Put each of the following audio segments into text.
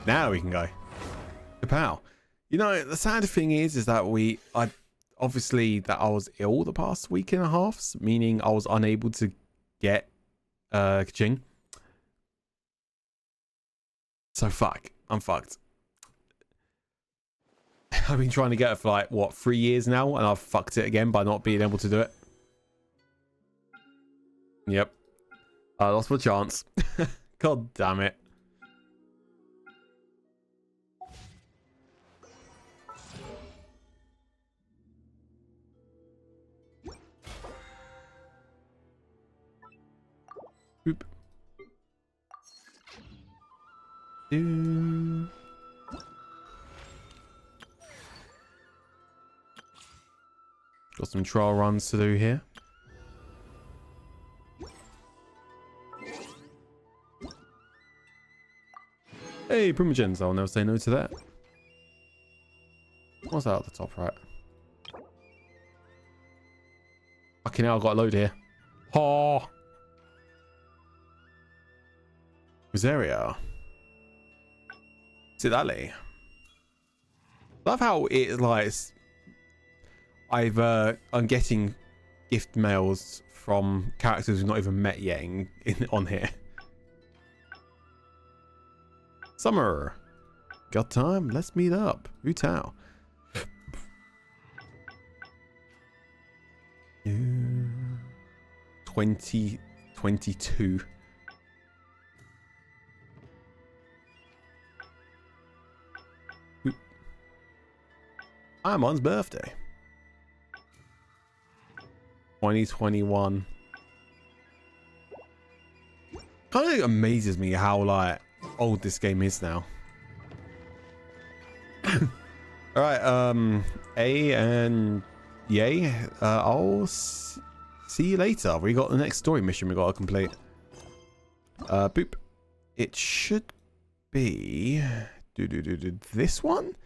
Now we can go. Kapow. You know, the sad thing is that obviously that I was ill the past week and a half, meaning I was unable to get Kaching. So I'm fucked. I've been trying to get it for like what 3 years now, and I've fucked it again by not being able to do it. Yep, I lost my chance. God damn it. Boop. Got some trial runs to do here. Hey, Primogens, I'll never say no to that. What's that at the top right? Fucking hell, I've got a load here. Oh! Rosaria. Is it Ali? Love how it like I'm getting gift mails from characters we've not even met yet on here. Summer. Got time? Let's meet up. Utah. 2022. I'm on's birthday. 2021. Kind of amazes me how like old this game is now. All right, A and yay. I'll see you later. We got the next story mission we got to complete. Boop. It should be this one.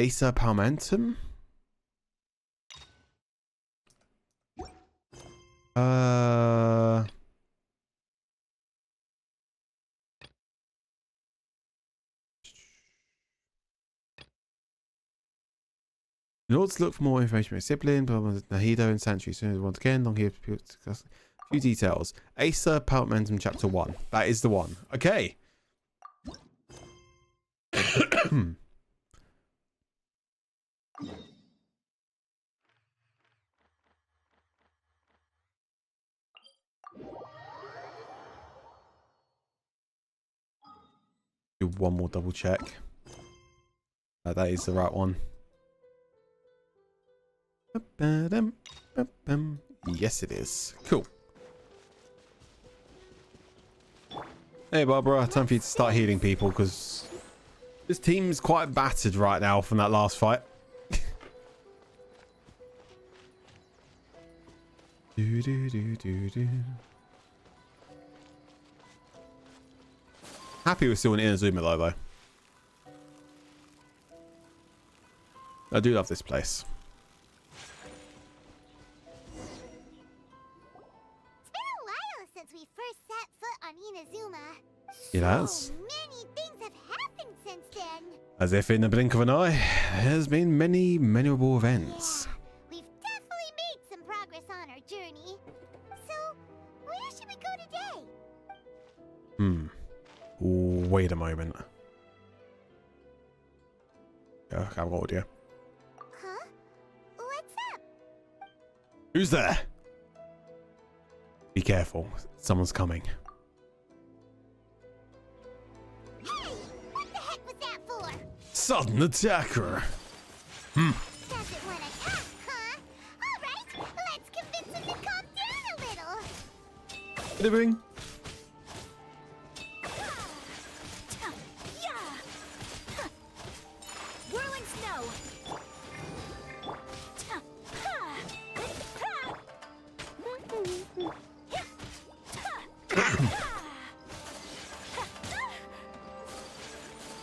Acer Palmentum. In order to look for more information about sibling, Nahido and Sanctuary, soon once again, long here to discuss a few details. Acer Palmentum Chapter 1. That is the one. Okay. Do one more double check. That is the right one. Yes, it is. Cool. Hey, Barbara. Time for you to start healing people because this team's quite battered right now from that last fight. Happy we're still in Inazuma though. I do love this place. It's been a while since we first set foot on Inazuma. It has. So many things have happened since then. As if in the blink of an eye, there's been many memorable events. Yeah, we've definitely made some progress on our journey. So, where should we go today? Wait a moment. Yeah, I've got audio. Huh? What's up? Who's there? Be careful. Someone's coming. Hey! What the heck was that for? Sudden attacker. Doesn't want to attack, huh? Alright, let's convince him to calm down a little. Living. Whirling snow.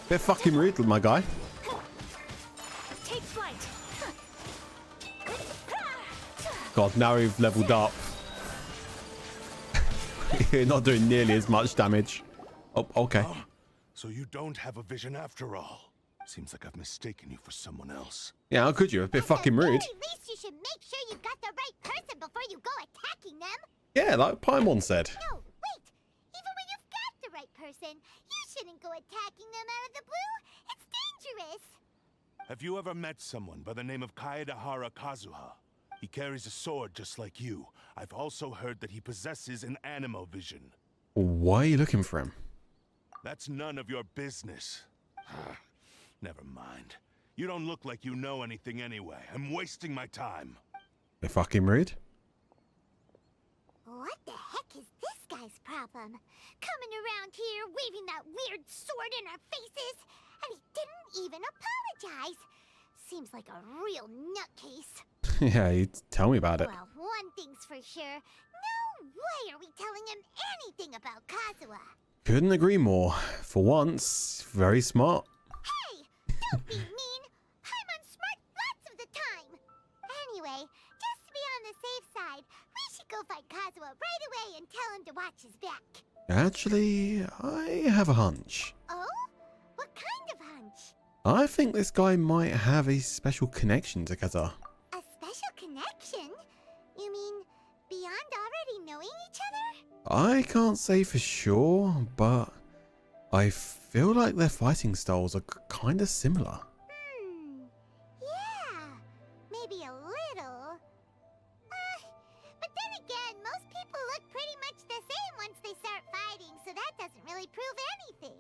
Bit fucking rude, my guy. Take flight. God, now we've leveled up. You're not doing nearly as much damage. Oh, okay. So you don't have a vision after all. Seems like I've mistaken you for someone else. Yeah, how could you? A bit fucking At the rude. very least, you should make sure you got the right person before you go attacking them. Yeah, like Paimon said. No, wait. Even when you've got the right person, you shouldn't go attacking them out of the blue. It's dangerous. Have you ever met someone by the name of Kaedahara Kazuha? He carries a sword just like you. I've also heard that he possesses an animo vision. Why are you looking for him? That's none of your business. Never mind. You don't look like you know anything anyway. I'm wasting my time. Bit fucking rude. What the heck is this guy's problem? Coming around here, waving that weird sword in our faces, and he didn't even apologize. Seems like a real nutcase. Yeah, you tell me about it. Well, one thing's for sure. No way are we telling him anything about Kazuha. Couldn't agree more. For once, very smart. Hey, don't be mean. Paimon's smart lots of the time. Anyway, just to be on the safe side, we should go find Kazuha right away and tell him to watch his back. Actually, I have a hunch. Oh? What kind of hunch? I think this guy might have a special connection to Kazuha. A special connection? You mean beyond already knowing each other? I can't say for sure, but I feel like their fighting styles are kind of similar. Yeah, maybe a little. But then again, most people look pretty much the same once they start fighting, so that doesn't really prove anything.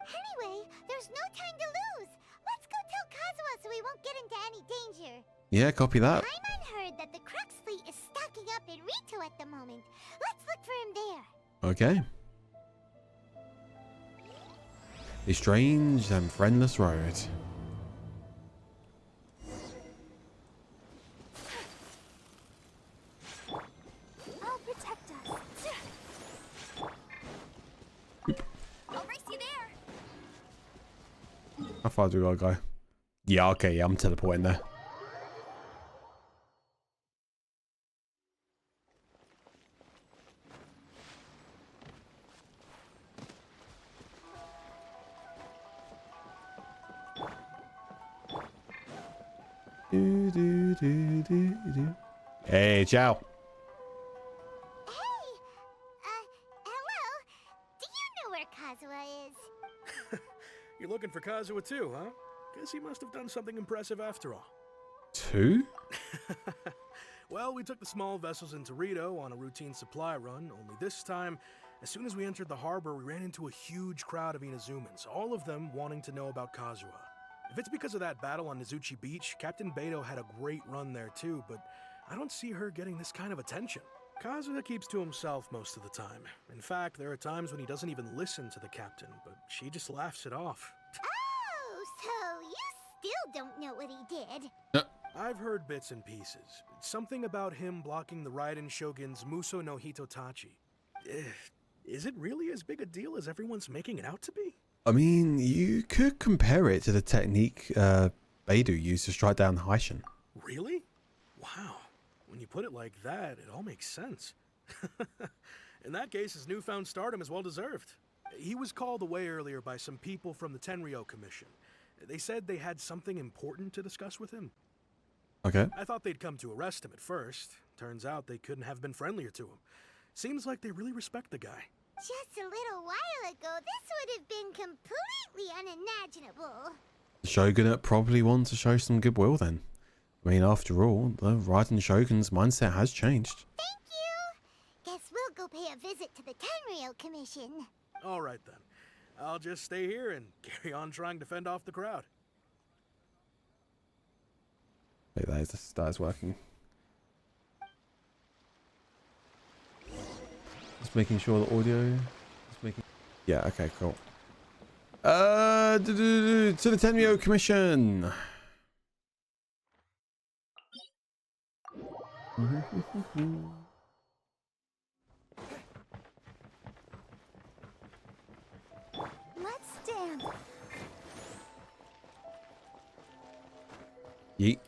Anyway, there's no time to lose. Let's go tell Kazuha so we won't get into any danger. Yeah, copy that. Paimon heard that the Crux fleet is stocking up in Rito at the moment. Let's look for him there. Okay. A strange and friendless road. I'll protect us. I'll race you there. How far do we gotta go? Yeah, okay, yeah, I'm teleporting there. Hey, ciao. Hey, hello. Do you know where Kazuha is? You're looking for Kazuha too, huh? Guess he must have done something impressive after all. Two? Well, we took the small vessels into Rito on a routine supply run, only this time, as soon as we entered the harbor, we ran into a huge crowd of Inazumans, all of them wanting to know about Kazuha. If it's because of that battle on Nizuchi Beach, Captain Beto had a great run there too, but I don't see her getting this kind of attention. Kazuha keeps to himself most of the time. In fact, there are times when he doesn't even listen to the captain, but she just laughs it off. Oh, so you still don't know what he did. I've heard bits and pieces. Something about him blocking the Raiden Shogun's Muso no Hitotachi. Is it really as big a deal as everyone's making it out to be? I mean, you could compare it to the technique Beidou used to strike down Haishin. Really? Wow. When you put it like that, it all makes sense. In that case, his newfound stardom is well deserved. He was called away earlier by some people from the Tenryou Commission. They said they had something important to discuss with him. Okay. I thought they'd come to arrest him at first. Turns out they couldn't have been friendlier to him. Seems like they really respect the guy. Just a little while ago, this would have been completely unimaginable. The Shogunate probably wants to show some goodwill then. I mean, after all, the Raiden Shogun's mindset has changed. Thank you. Guess we'll go pay a visit to the Tenryou Commission. All right then. I'll just stay here and carry on trying to fend off the crowd. Wait, that is working. Just making sure the audio is making. Yeah. Okay. Cool. To the Tenryou Commission. Let's dance. Yeet.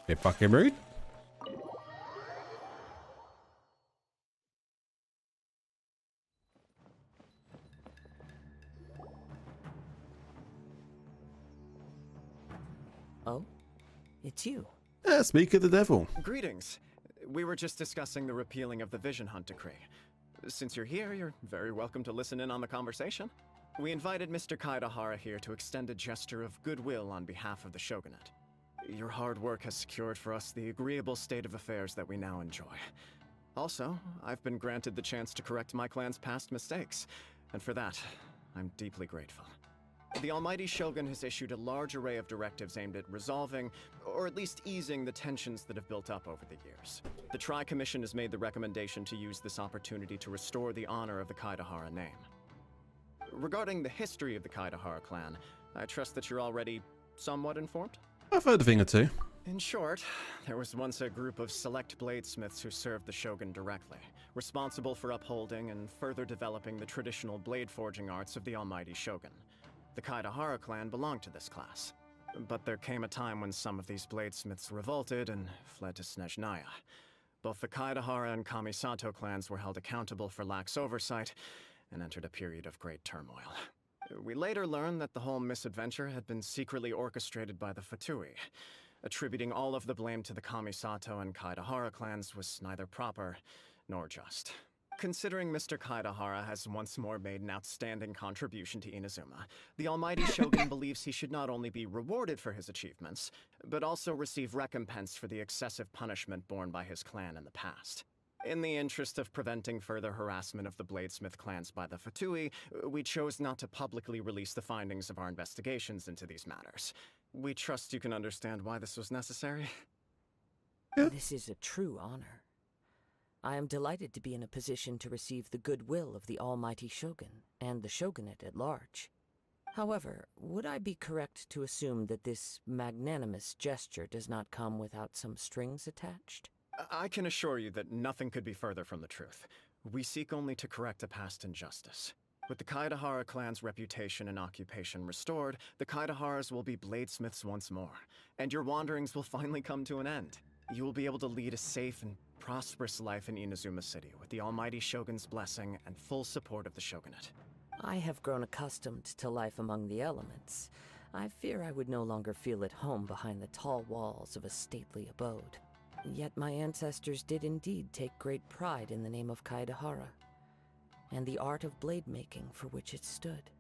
Bit fucking rude. Oh? It's you. Speak of the devil. Greetings. We were just discussing the repealing of the Vision Hunt Decree. Since you're here, you're very welcome to listen in on the conversation. We invited Mr. Kaidahara here to extend a gesture of goodwill on behalf of the Shogunate. Your hard work has secured for us the agreeable state of affairs that we now enjoy. Also, I've been granted the chance to correct my clan's past mistakes, and for that, I'm deeply grateful. The Almighty Shogun has issued a large array of directives aimed at resolving, or at least easing, the tensions that have built up over the years. The Tri-Commission has made the recommendation to use this opportunity to restore the honor of the Kaidahara name. Regarding the history of the Kaidahara clan, I trust that you're already somewhat informed? I've heard a thing or two. In short, there was once a group of select bladesmiths who served the Shogun directly, responsible for upholding and further developing the traditional blade forging arts of the Almighty Shogun. The Kaidahara clan belonged to this class. But there came a time when some of these bladesmiths revolted and fled to Snezhnaya. Both the Kaidahara and Kamisato clans were held accountable for lax oversight and entered a period of great turmoil. We later learned that the whole misadventure had been secretly orchestrated by the Fatui. Attributing all of the blame to the Kamisato and Kaidahara clans was neither proper nor just. Considering Mr. Kaidahara has once more made an outstanding contribution to Inazuma, the Almighty Shogun believes he should not only be rewarded for his achievements, but also receive recompense for the excessive punishment borne by his clan in the past. In the interest of preventing further harassment of the Bladesmith clans by the Fatui, we chose not to publicly release the findings of our investigations into these matters. We trust you can understand why this was necessary. This is a true honor. I am delighted to be in a position to receive the goodwill of the Almighty Shogun and the Shogunate at large. However, would I be correct to assume that this magnanimous gesture does not come without some strings attached? I can assure you that nothing could be further from the truth. We seek only to correct a past injustice. With the Kaidahara clan's reputation and occupation restored, the Kaidaharas will be bladesmiths once more, and your wanderings will finally come to an end. You will be able to lead a safe and prosperous life in Inazuma City with the Almighty Shogun's blessing and full support of the Shogunate. I have grown accustomed to life among the elements. I fear I would no longer feel at home behind the tall walls of a stately abode. Yet my ancestors did indeed take great pride in the name of Kaidahara, and the art of blade making for which it stood.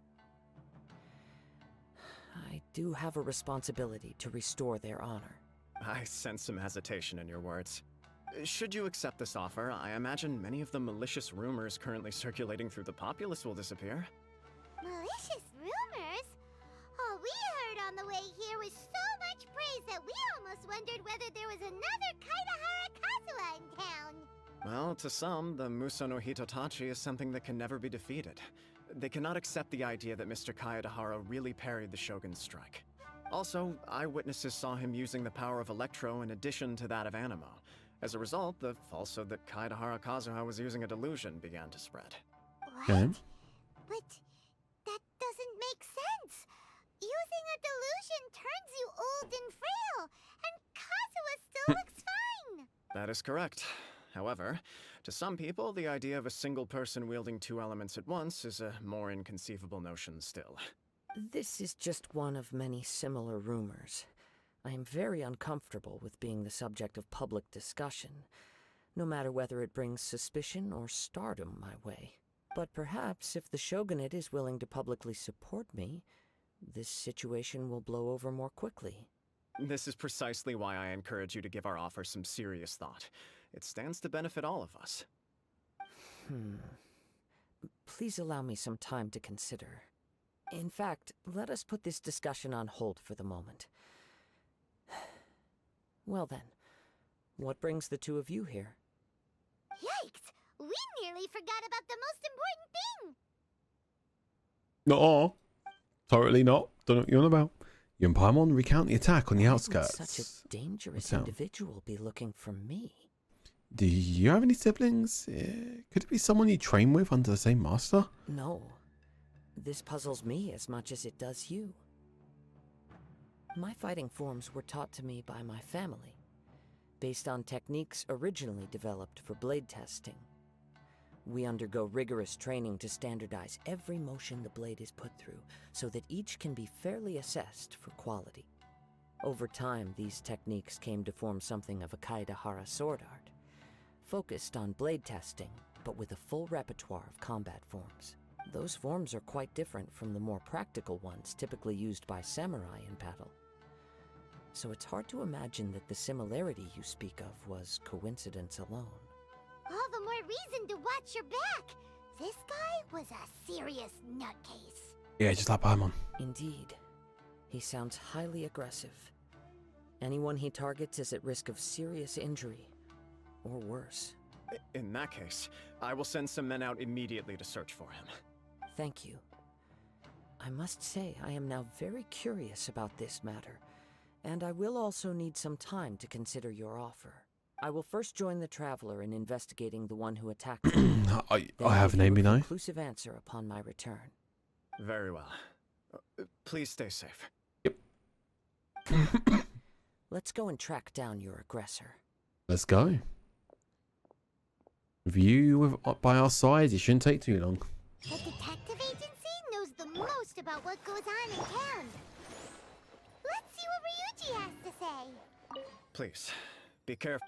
I do have a responsibility to restore their honor. I sense some hesitation in your words. Should you accept this offer, I imagine many of the malicious rumors currently circulating through the populace will disappear. Malicious rumors? All we heard on the way here was so much praise that we almost wondered whether there was another Kaidahara Kazuha in town. Well, to some, the Muso no Hitotachi is something that can never be defeated. They cannot accept the idea that Mr. Kaedahara really parried the Shogun's strike. Also, eyewitnesses saw him using the power of Electro in addition to that of Animo. As a result, the falsehood that Kaedahara Kazuha was using a delusion began to spread. What? Okay. But that doesn't make sense. Using a delusion turns you old and frail, and Kazuha still looks fine. That is correct. However, to some people, the idea of a single person wielding two elements at once is a more inconceivable notion still. This is just one of many similar rumors. I am very uncomfortable with being the subject of public discussion, no matter whether it brings suspicion or stardom my way. But perhaps if the Shogunate is willing to publicly support me, this situation will blow over more quickly. This is precisely why I encourage you to give our offer some serious thought. It stands to benefit all of us. Please allow me some time to consider. In fact, let us put this discussion on hold for the moment. Well then, what brings the two of you here? Yikes! We nearly forgot about the most important thing! Not all. Totally not. Don't know what you're on about. You and Paimon recount the attack on the Why would outskirts. such a dangerous What's that? individual be looking for me? Do you have any siblings? Could it be someone you train with under the same master? No. This puzzles me as much as it does you. My fighting forms were taught to me by my family, based on techniques originally developed for blade testing. We undergo rigorous training to standardize every motion the blade is put through, so that each can be fairly assessed for quality. Over time, these techniques came to form something of a Kaedehara sword art, focused on blade testing, but with a full repertoire of combat forms. Those forms are quite different from the more practical ones typically used by samurai in battle. So it's hard to imagine that the similarity you speak of was coincidence alone. All the more reason to watch your back. This guy was a serious nutcase. Yeah, just like Paimon. Indeed. He sounds highly aggressive. Anyone he targets is at risk of serious injury, or worse. In that case, I will send some men out immediately to search for him. Thank you. I must say I am now very curious about this matter, and I will also need some time to consider your offer. I will first join the Traveler in investigating the one who attacked me. I have an aim, you know. Conclusive answer upon my return. Very well. Please stay safe. Let's go and track down your aggressor. Let's go. With you by our side, it shouldn't take too long. The detective agency knows the most about what goes on in town. Let's see what Ryuji has to say. Please, be careful.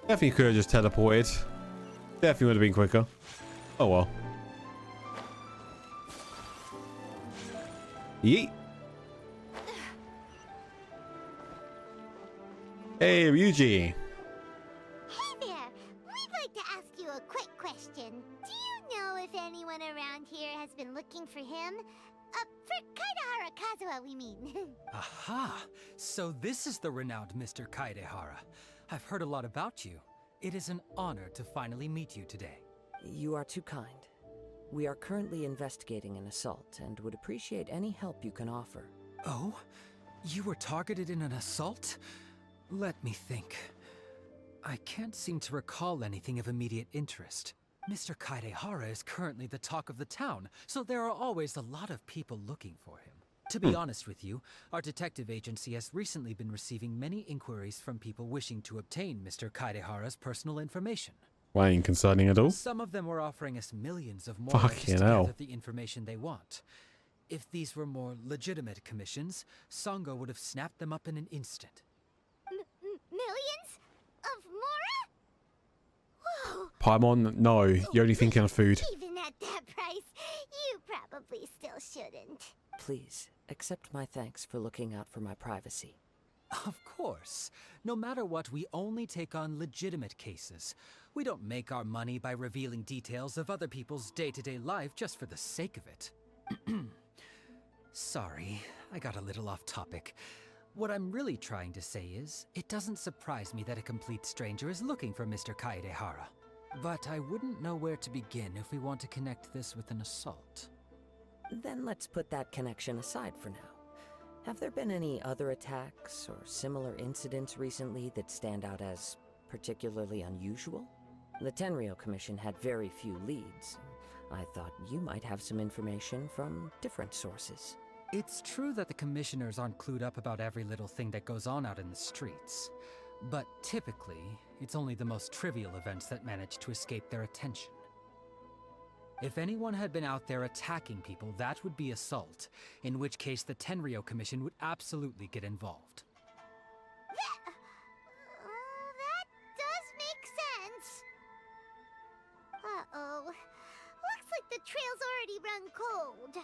Definitely could have just teleported. Definitely would have been quicker. Oh well. Yeet. Hey, Ryuji. Hey there. We'd like to ask you a quick question. Do you know if anyone around here has been looking for him? For Kaedehara Kazuha, we mean. Aha! So this is the renowned Mr. Kaedehara. I've heard a lot about you. It is an honor to finally meet you today. You are too kind. We are currently investigating an assault and would appreciate any help you can offer. Oh? You were targeted in an assault? Let me think. I can't seem to recall anything of immediate interest. Mr. Kaedehara is currently the talk of the town, so there are always a lot of people looking for him. To be honest with you, our detective agency has recently been receiving many inquiries from people wishing to obtain Mr. Kaedehara's personal information. Why ain't concerning at all? Some of them were offering us millions of more Fucking to hell. gather the information they want. If these were more legitimate commissions, Sango would have snapped them up in an instant. Millions? Of Mora? Whoa. Paimon, no. You're only thinking of food. Even at that price, you probably still shouldn't. Please, accept my thanks for looking out for my privacy. Of course. No matter what, we only take on legitimate cases. We don't make our money by revealing details of other people's day-to-day life just for the sake of it. Sorry, I got a little off topic. What I'm really trying to say is, it doesn't surprise me that a complete stranger is looking for Mr. Kaedehara. But I wouldn't know where to begin if we want to connect this with an assault. Then let's put that connection aside for now. Have there been any other attacks or similar incidents recently that stand out as particularly unusual? The Tenryou Commission had very few leads. I thought you might have some information from different sources. It's true that the commissioners aren't clued up about every little thing that goes on out in the streets. But typically, it's only the most trivial events that manage to escape their attention. If anyone had been out there attacking people, that would be assault, in which case the Tenryou Commission would absolutely get involved. That does make sense. Uh-oh. Looks like the trail's already run cold.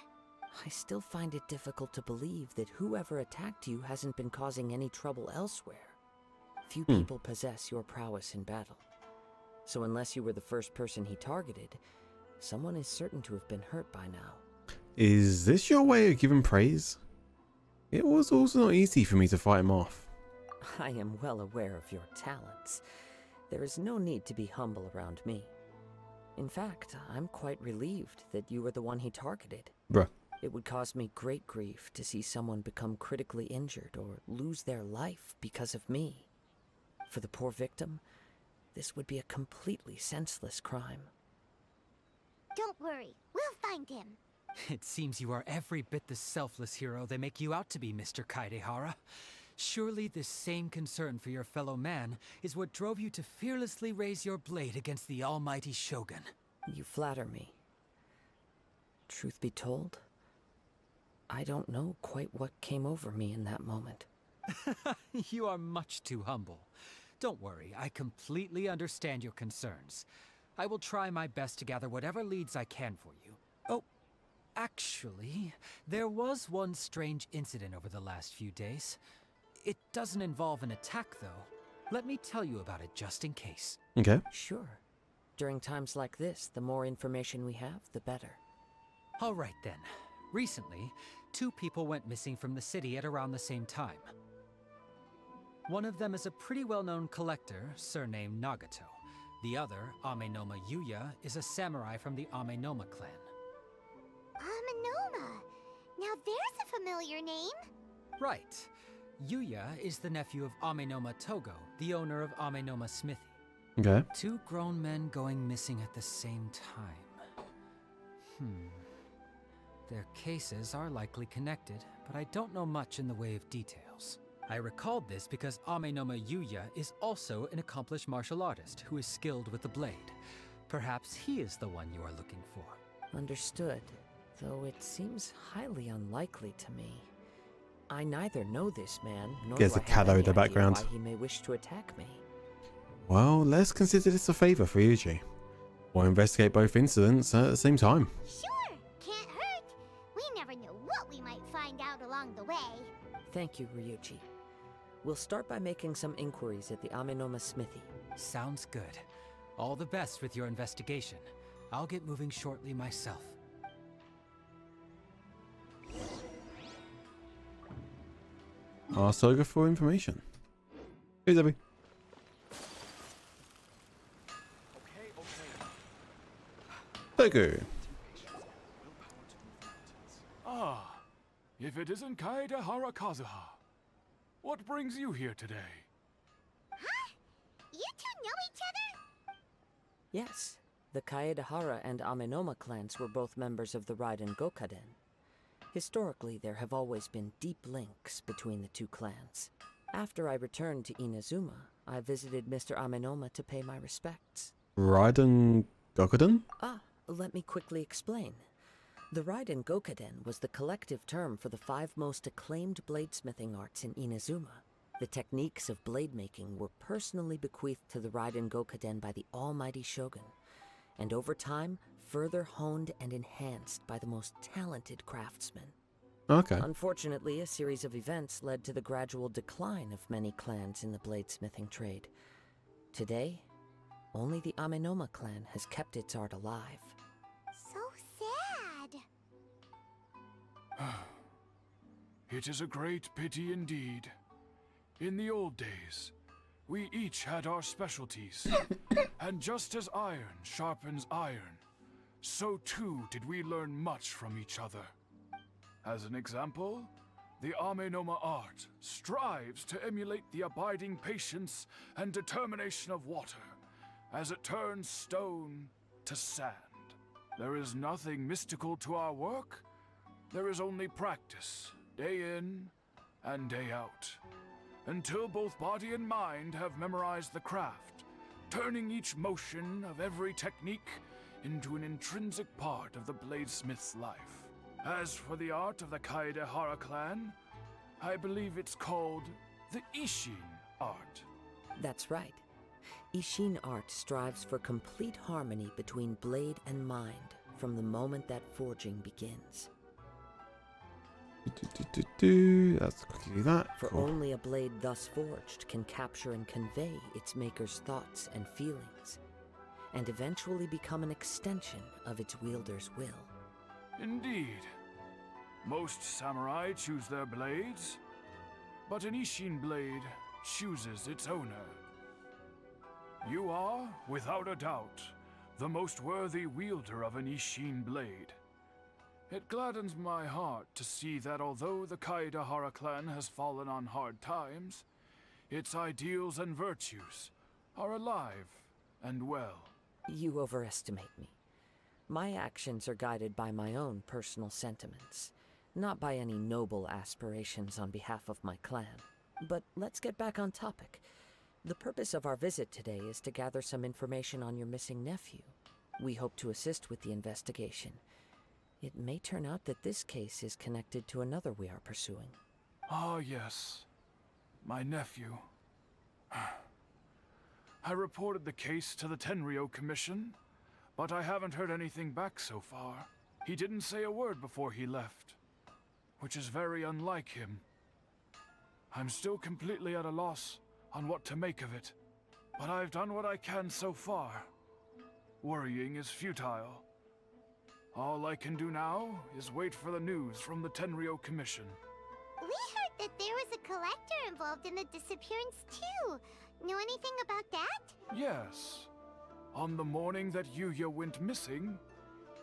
I still find it difficult to believe that whoever attacked you hasn't been causing any trouble elsewhere. Few people possess your prowess in battle. So unless you were the first person he targeted, someone is certain to have been hurt by now. Is this your way of giving praise? It was also not easy for me to fight him off. I am well aware of your talents. There is no need to be humble around me. In fact, I'm quite relieved that you were the one he targeted. Bruh. It would cause me great grief to see someone become critically injured or lose their life because of me. For the poor victim, this would be a completely senseless crime. Don't worry, we'll find him. It seems you are every bit the selfless hero they make you out to be, Mr. Kaedehara. Surely this same concern for your fellow man is what drove you to fearlessly raise your blade against the almighty Shogun. You flatter me. Truth be told, I don't know quite what came over me in that moment. You are much too humble. Don't worry, I completely understand your concerns. I will try my best to gather whatever leads I can for you. Oh, actually, there was one strange incident over the last few days. It doesn't involve an attack, though. Let me tell you about it just in case. Okay. Sure. During times like this, the more information we have, the better. All right then. Recently, 2 people went missing from the city at around the same time. One of them is a pretty well-known collector, surnamed Nagato. The other, Amenoma Yuya, is a samurai from the Amenoma clan. Amenoma. Now there's a familiar name. Right. Yuya is the nephew of Amenoma Togo, the owner of Amenoma Smithy. Okay. 2 grown men going missing at the same time. Their cases are likely connected, but I don't know much in the way of details. I recalled this because Amenoma Yuya is also an accomplished martial artist who is skilled with the blade. Perhaps he is the one you are looking for. Understood, though it seems highly unlikely to me. I neither know this man, nor There's do a I have Kado in any the idea background. why he may wish to attack me. Well, let's consider this a favor for Yuji. We'll investigate both incidents at the same time. Sure, can't hurt. We never know what we might find out along the way. Thank you, Ryuji. We'll start by making some inquiries at the Amenoma Smithy. Sounds good. All the best with your investigation. I'll get moving shortly myself. Ask Toga for information. Who's Abby? Togo. Ah, if it isn't Kaedehara Kazuha. What brings you here today? Huh? You two know each other? Yes, the Kaedehara and Amenoma clans were both members of the Raiden Gokaden. Historically, there have always been deep links between the 2 clans. After I returned to Inazuma, I visited Mr. Amenoma to pay my respects. Raiden Gokaden? Let me quickly explain. The Raiden Gokaden was the collective term for the 5 most acclaimed bladesmithing arts in Inazuma. The techniques of blade making were personally bequeathed to the Raiden Gokaden by the almighty Shogun, and over time, further honed and enhanced by the most talented craftsmen. Okay. Unfortunately, a series of events led to the gradual decline of many clans in the bladesmithing trade. Today, only the Amenoma clan has kept its art alive. So sad. It is a great pity indeed. In the old days, we each had our specialties. And just as iron sharpens iron, so too did we learn much from each other. As an example, the Amenoma art strives to emulate the abiding patience and determination of water as it turns stone to sand. There is nothing mystical to our work. There is only practice, day in and day out, until both body and mind have memorized the craft, turning each motion of every technique into an intrinsic part of the bladesmith's life. As for the art of the Kaedehara clan, I believe it's called the Ishin art. That's right. Ishin art strives for complete harmony between blade and mind from the moment that forging begins. Let's quickly do that. For Cool. only a blade thus forged can capture and convey its maker's thoughts and feelings, and eventually become an extension of its wielder's will. Indeed. Most samurai choose their blades, but an Ishin blade chooses its owner. You are, without a doubt, the most worthy wielder of an Ishin blade. It gladdens my heart to see that although the Kaedahara clan has fallen on hard times, its ideals and virtues are alive and well. You overestimate me. My actions are guided by my own personal sentiments, not by any noble aspirations on behalf of my clan. But let's get back on topic. The purpose of our visit today is to gather some information on your missing nephew. We hope to assist with the investigation. It may turn out that this case is connected to another we are pursuing. Ah, yes. My nephew. I reported the case to the Tenryo Commission, but I haven't heard anything back so far. He didn't say a word before he left, which is very unlike him. I'm still completely at a loss on what to make of it, but I've done what I can so far. Worrying is futile. All I can do now is wait for the news from the Tenryo Commission. We heard that there was a collector involved in the disappearance too. Know anything about that? Yes. On the morning that Yuya went missing,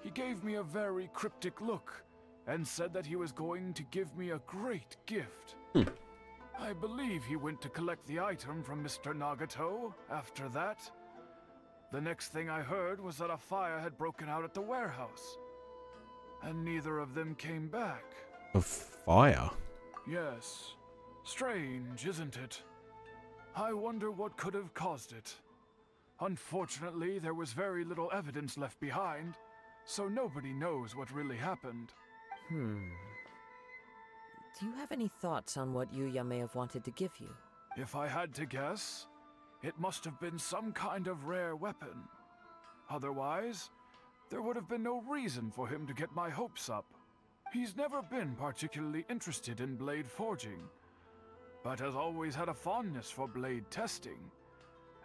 he gave me a very cryptic look and said that he was going to give me a great gift. I believe he went to collect the item from Mr. Nagato after that. The next thing I heard was that a fire had broken out at the warehouse, and neither of them came back. A fire? Yes. Strange, isn't it? I wonder what could have caused it. Unfortunately, there was very little evidence left behind, so nobody knows what really happened. Do you have any thoughts on what Yuya may have wanted to give you? If I had to guess, it must have been some kind of rare weapon. Otherwise, there would have been no reason for him to get my hopes up. He's never been particularly interested in blade forging, but has always had a fondness for blade testing,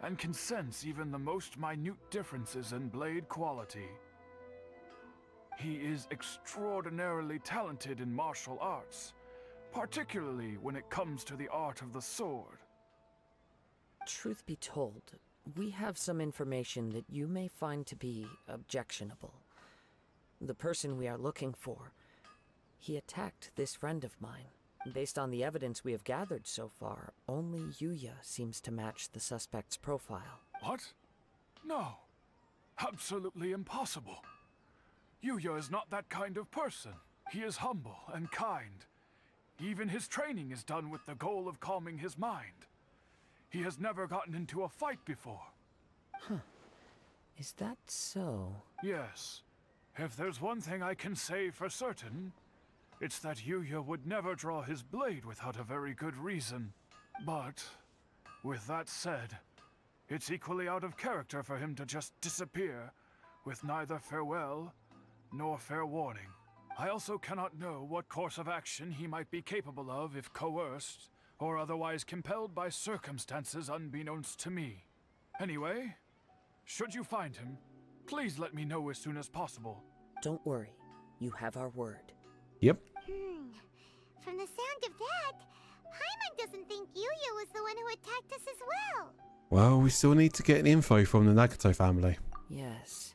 and can sense even the most minute differences in blade quality. He is extraordinarily talented in martial arts, particularly when it comes to the art of the sword. Truth be told, we have some information that you may find to be objectionable. The person we are looking for, he attacked this friend of mine. Based on the evidence we have gathered so far, only Yuya seems to match the suspect's profile. What? No. Absolutely impossible. Yuya is not that kind of person. He is humble and kind. Even his training is done with the goal of calming his mind. He has never gotten into a fight before. Is that so? Yes. If there's one thing I can say for certain, it's that Yuya would never draw his blade without a very good reason. But, with that said, it's equally out of character for him to just disappear, with neither farewell nor fair warning. I also cannot know what course of action he might be capable of if coerced, or otherwise compelled by circumstances unbeknownst to me. Anyway, should you find him, please let me know as soon as possible. Don't worry, you have our word. Yep. From the sound of that, Paimon doesn't think Yuya was the one who attacked us as well. Well, we still need to get info from the Nagato family. Yes.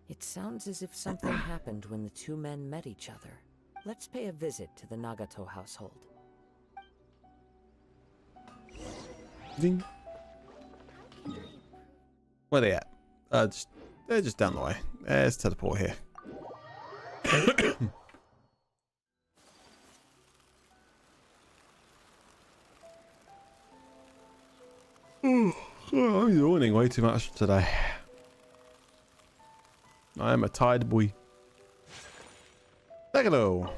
It sounds as if something happened when the two men met each other. Let's pay a visit to the Nagato household. Ding. Where they at? They're just down the way. Let's teleport here. I'm yawning way too much today. I am a tired boy. Hello.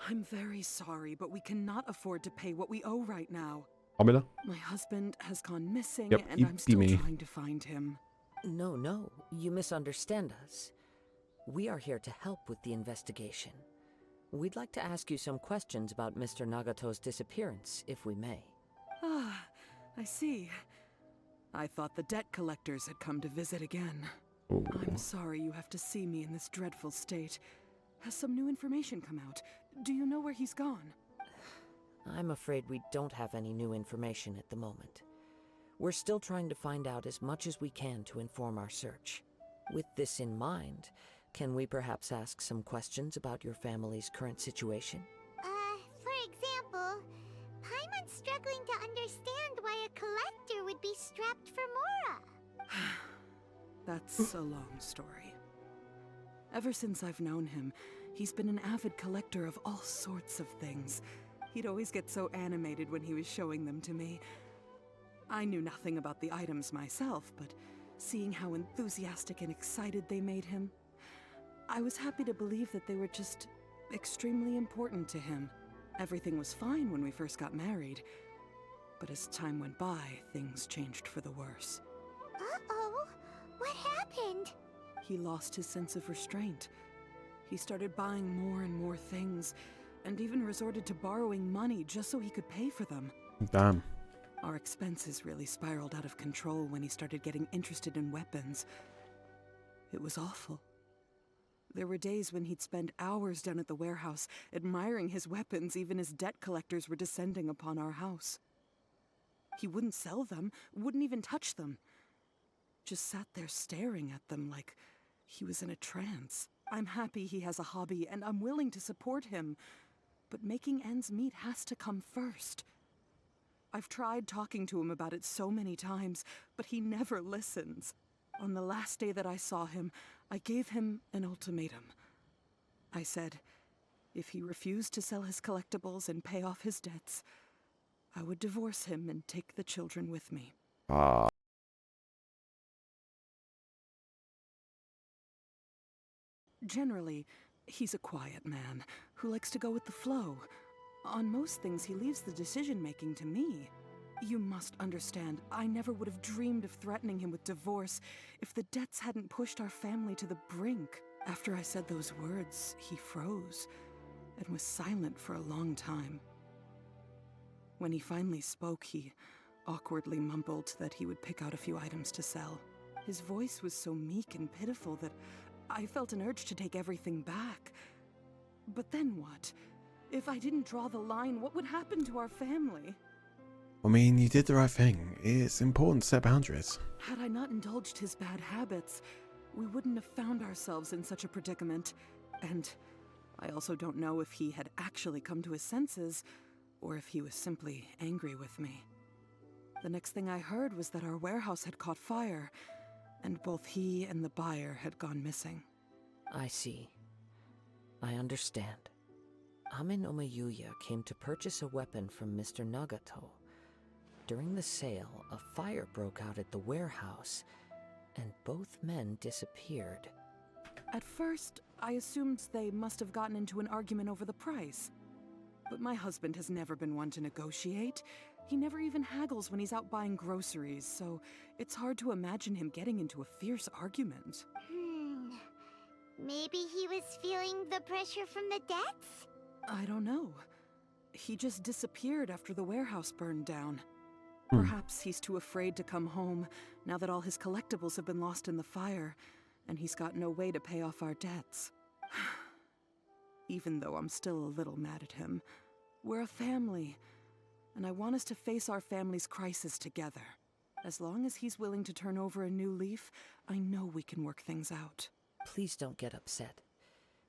I'm very sorry, but we cannot afford to pay what we owe right now. Amila? My husband has gone missing, Yep, and I'm still me. trying to find him. No, you misunderstand us. We are here to help with the investigation. We'd like to ask you some questions about Mr. Nagato's disappearance, if we may. Ah, I see. I thought the debt collectors had come to visit again. Ooh. I'm sorry you have to see me in this dreadful state. Has some new information come out? Do you know where he's gone? I'm afraid we don't have any new information at the moment. We're still trying to find out as much as we can to inform our search. With this in mind, can we perhaps ask some questions about your family's current situation? For example, Paimon's struggling to understand why a collector would be strapped for Mora. That's a long story. Ever since I've known him, he's been an avid collector of all sorts of things. He'd always get so animated when he was showing them to me. I knew nothing about the items myself, but seeing how enthusiastic and excited they made him, I was happy to believe that they were just extremely important to him. Everything was fine when we first got married, but as time went by, things changed for the worse. Uh-oh, what happened? He lost his sense of restraint. He started buying more and more things, and even resorted to borrowing money just so he could pay for them. Damn. Our expenses really spiraled out of control when he started getting interested in weapons. It was awful. There were days when he'd spend hours down at the warehouse, admiring his weapons even as debt collectors were descending upon our house. He wouldn't sell them, wouldn't even touch them. Just sat there staring at them like he was in a trance. I'm happy he has a hobby, and I'm willing to support him. But making ends meet has to come first. I've tried talking to him about it so many times, but he never listens. On the last day that I saw him, I gave him an ultimatum. I said, if he refused to sell his collectibles and pay off his debts, I would divorce him and take the children with me. Ah. Generally, he's a quiet man who likes to go with the flow. On most things, he leaves the decision-making to me. You must understand, I never would have dreamed of threatening him with divorce if the debts hadn't pushed our family to the brink. After I said those words, he froze and was silent for a long time. When he finally spoke, he awkwardly mumbled that he would pick out a few items to sell. His voice was so meek and pitiful that I felt an urge to take everything back. But then what? If I didn't draw the line, what would happen to our family? I mean, you did the right thing. It's important to set boundaries. Had I not indulged his bad habits, we wouldn't have found ourselves in such a predicament. And I also don't know if he had actually come to his senses, or if he was simply angry with me. The next thing I heard was that our warehouse had caught fire, and both he and the buyer had gone missing. I see. I understand. Ame no Mayuya came to purchase a weapon from Mr. Nagato. During the sale, a fire broke out at the warehouse, and both men disappeared. At first, I assumed they must have gotten into an argument over the price. But my husband has never been one to negotiate. He never even haggles when he's out buying groceries, so it's hard to imagine him getting into a fierce argument. Maybe he was feeling the pressure from the debts? I don't know. He just disappeared after the warehouse burned down. Perhaps he's too afraid to come home now that all his collectibles have been lost in the fire, and he's got no way to pay off our debts. Even though I'm still a little mad at him, we're a family, and I want us to face our family's crisis together. As long as he's willing to turn over a new leaf, I know we can work things out. Please don't get upset.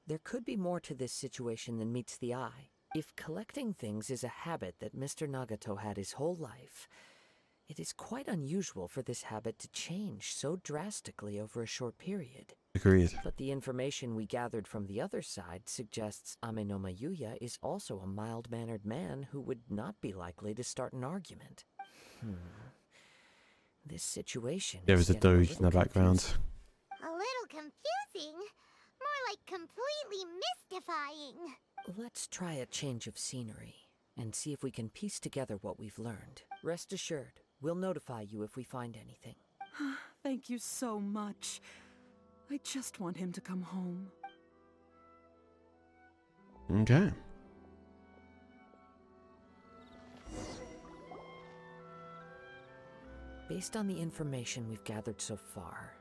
There could be more to this situation than meets the eye. If collecting things is a habit that Mr. Nagato had his whole life, it is quite unusual for this habit to change so drastically over a short period. Agreed. But the information we gathered from the other side suggests Ame no Mayuya is also a mild-mannered man who would not be likely to start an argument. This situation There is was a getting doge in the little background. confusing. A little confusing? More like completely mystifying. Let's try a change of scenery and see if we can piece together what we've learned. Rest assured, we'll notify you if we find anything. Thank you so much. I just want him to come home. Okay. Based on the information we've gathered so far,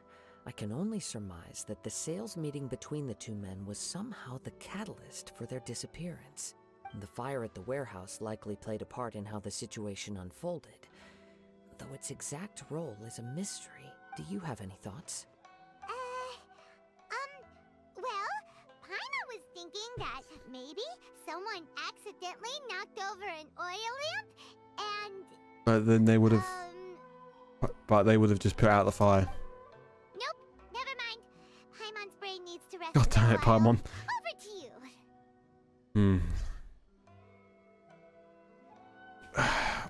I can only surmise that the sales meeting between the two men was somehow the catalyst for their disappearance. The fire at the warehouse likely played a part in how the situation unfolded, though its exact role is a mystery. Do you have any thoughts? Well, Paimon was thinking that maybe someone accidentally knocked over an oil lamp and, But then they would have. But they would have just put out the fire. nope, never mind. Paimon's brain needs to rest. God damn it, for a while. Paimon. Over to you.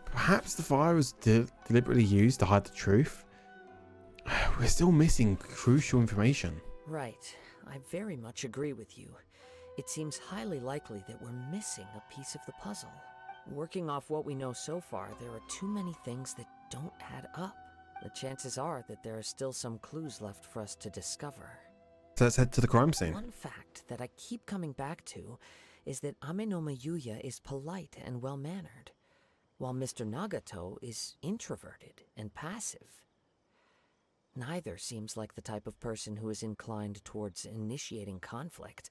Perhaps the fire was deliberately used to hide the truth. We're still missing crucial information. Right. I very much agree with you. It seems highly likely that we're missing a piece of the puzzle. Working off what we know so far, there are too many things that don't add up. The chances are that there are still some clues left for us to discover. So let's head to the crime scene. One fact that I keep coming back to is that Amenoma Yuya is polite and well-mannered, while Mr. Nagato is introverted and passive. Neither seems like the type of person who is inclined towards initiating conflict.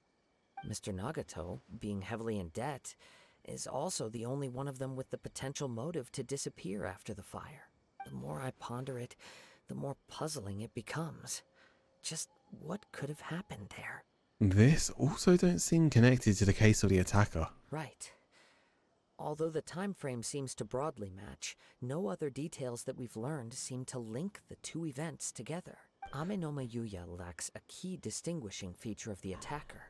Mr. Nagato, being heavily in debt, is also the only one of them with the potential motive to disappear after the fire. The more I ponder it, the more puzzling it becomes. Just what could have happened there? This also don't seem connected to the case of the attacker. Right. Although the time frame seems to broadly match, no other details that we've learned seem to link the two events together. Amenoma Yuya lacks a key distinguishing feature of the attacker,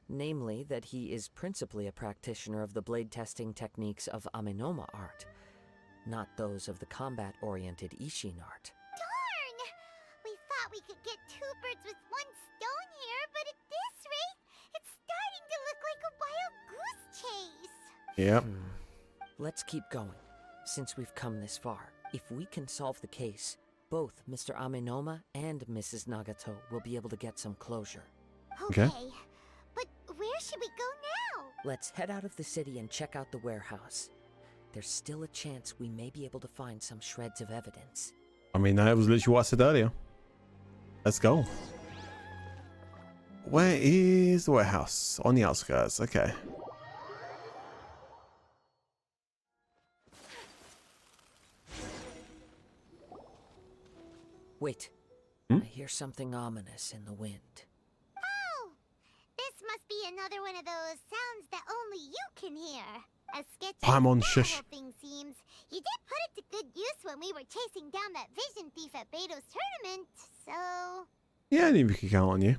namely that he is principally a practitioner of the blade testing techniques of Amenoma art, not those of the combat-oriented Ishin art. Darn! We thought we could get two birds with one stone here, but at this rate, it's starting to look like a wild goose chase. Yep. Let's keep going. Since we've come this far, if we can solve the case, both Mr. Amenoma and Mrs. Nagato will be able to get some closure. Okay. But where should we go now? Let's head out of the city and check out the warehouse. There's still a chance we may be able to find some shreds of evidence. I mean, that was literally what I said earlier. Let's go. Where is the warehouse? On the outskirts. Okay. Wait. Hmm? I hear something ominous in the wind. Oh! This must be another one of those sounds that only you can hear. As sketchy Paimon, as that shush. whole thing seems, you did put it to good use when we were chasing down that vision thief at Beto's tournament, so... Yeah, I knew we could count on you.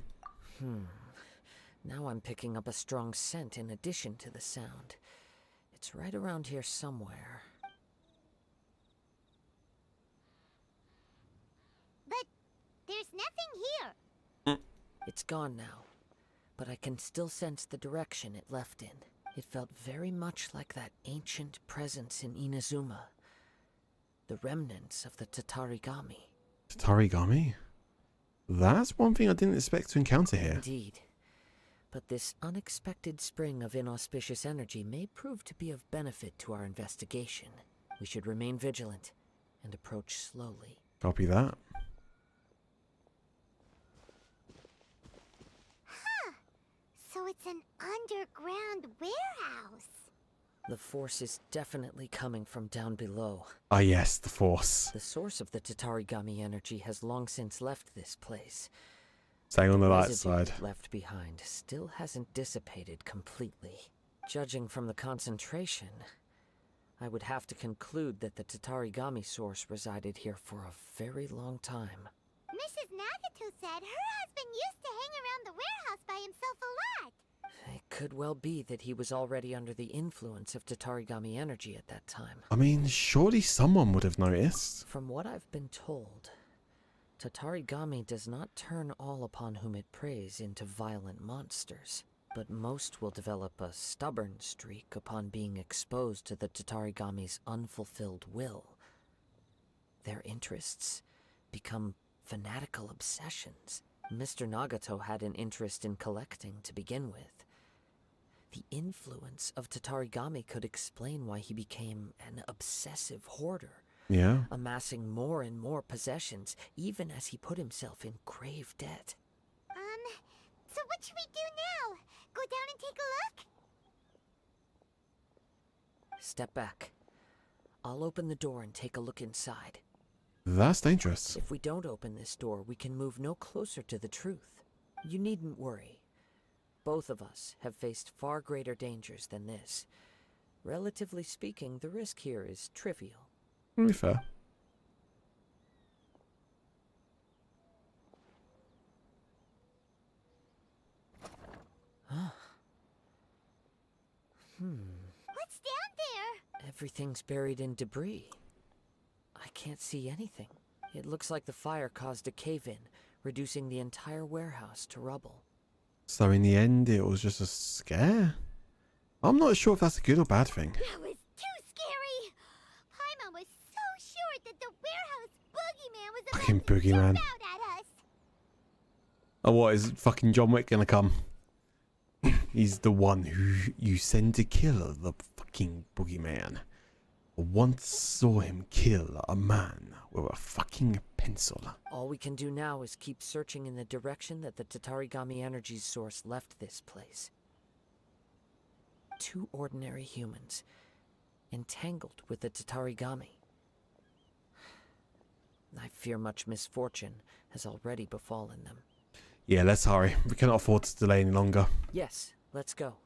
Now I'm picking up a strong scent in addition to the sound. It's right around here somewhere. But there's nothing here. It's gone now, but I can still sense the direction it left in. It felt very much like that ancient presence in Inazuma. The remnants of the Tatarigami. Tatarigami? That's one thing I didn't expect to encounter here. Indeed. But this unexpected spring of inauspicious energy may prove to be of benefit to our investigation. We should remain vigilant and approach slowly. Copy that. So it's an underground warehouse. The force is definitely coming from down below. Ah yes, the Force. The source of the Tatarigami energy has long since left this place. Staying on the light Residue side. left behind still hasn't dissipated completely. Judging from the concentration, I would have to conclude that the Tatarigami source resided here for a very long time. Mrs. Nagato said her husband used to hang around the warehouse by himself a lot. It could well be that he was already under the influence of Tatarigami energy at that time. I mean, surely someone would have noticed. From what I've been told, Tatarigami does not turn all upon whom it preys into violent monsters, but most will develop a stubborn streak upon being exposed to the Tatarigami's unfulfilled will. Their interests become fanatical obsessions. Mr. Nagato had an interest in collecting to begin with. The influence of Tatarigami could explain why he became an obsessive hoarder, Yeah. amassing more and more possessions, even as he put himself in grave debt. So what should we do now? Go down and take a look? Step back. I'll open the door and take a look inside. That's dangerous. If we don't open this door, we can move no closer to the truth. You needn't worry. Both of us have faced far greater dangers than this. Relatively speaking, the risk here is trivial. Really fair. What's down there? Everything's buried in debris. I can't see anything. It looks like the fire caused a cave-in, reducing the entire warehouse to rubble. So in the end, it was just a scare? I'm not sure if that's a good or bad thing. That was too scary. Paimon was so sure that the warehouse boogeyman was about Fucking to boogeyman. jump out at us. Oh, what, is fucking John Wick gonna come? He's the one who you send to kill the fucking boogeyman. I once saw him kill a man with a fucking pencil. All we can do now is keep searching in the direction that the Tatarigami energy source left this place. 2 ordinary humans, entangled with the Tatarigami. I fear much misfortune has already befallen them. Yeah, let's hurry. We cannot afford to delay any longer. Yes, let's go.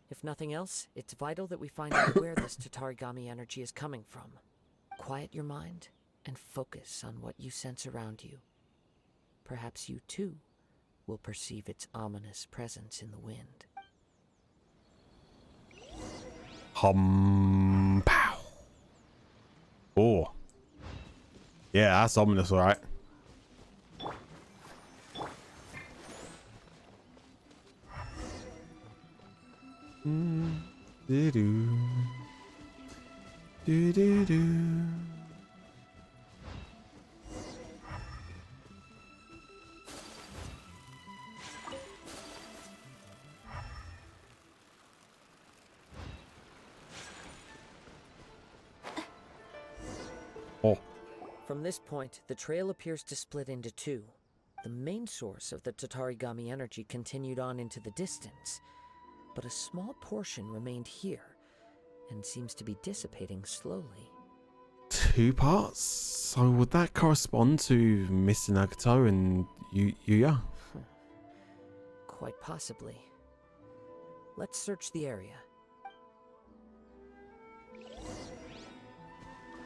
If nothing else, it's vital that we find out where this Tatarigami energy is coming from. Quiet your mind and focus on what you sense around you. Perhaps you too will perceive its ominous presence in the wind. Pow. Oh. Yeah, that's ominous, alright. Do-do. Do-do-do. Oh. From this point, the trail appears to split into 2. The main source of the Tatarigami energy continued on into the distance, but a small portion remained here and seems to be dissipating slowly. 2 parts? So would that correspond to Mr. Nagato and Yuya? Quite possibly. Let's search the area.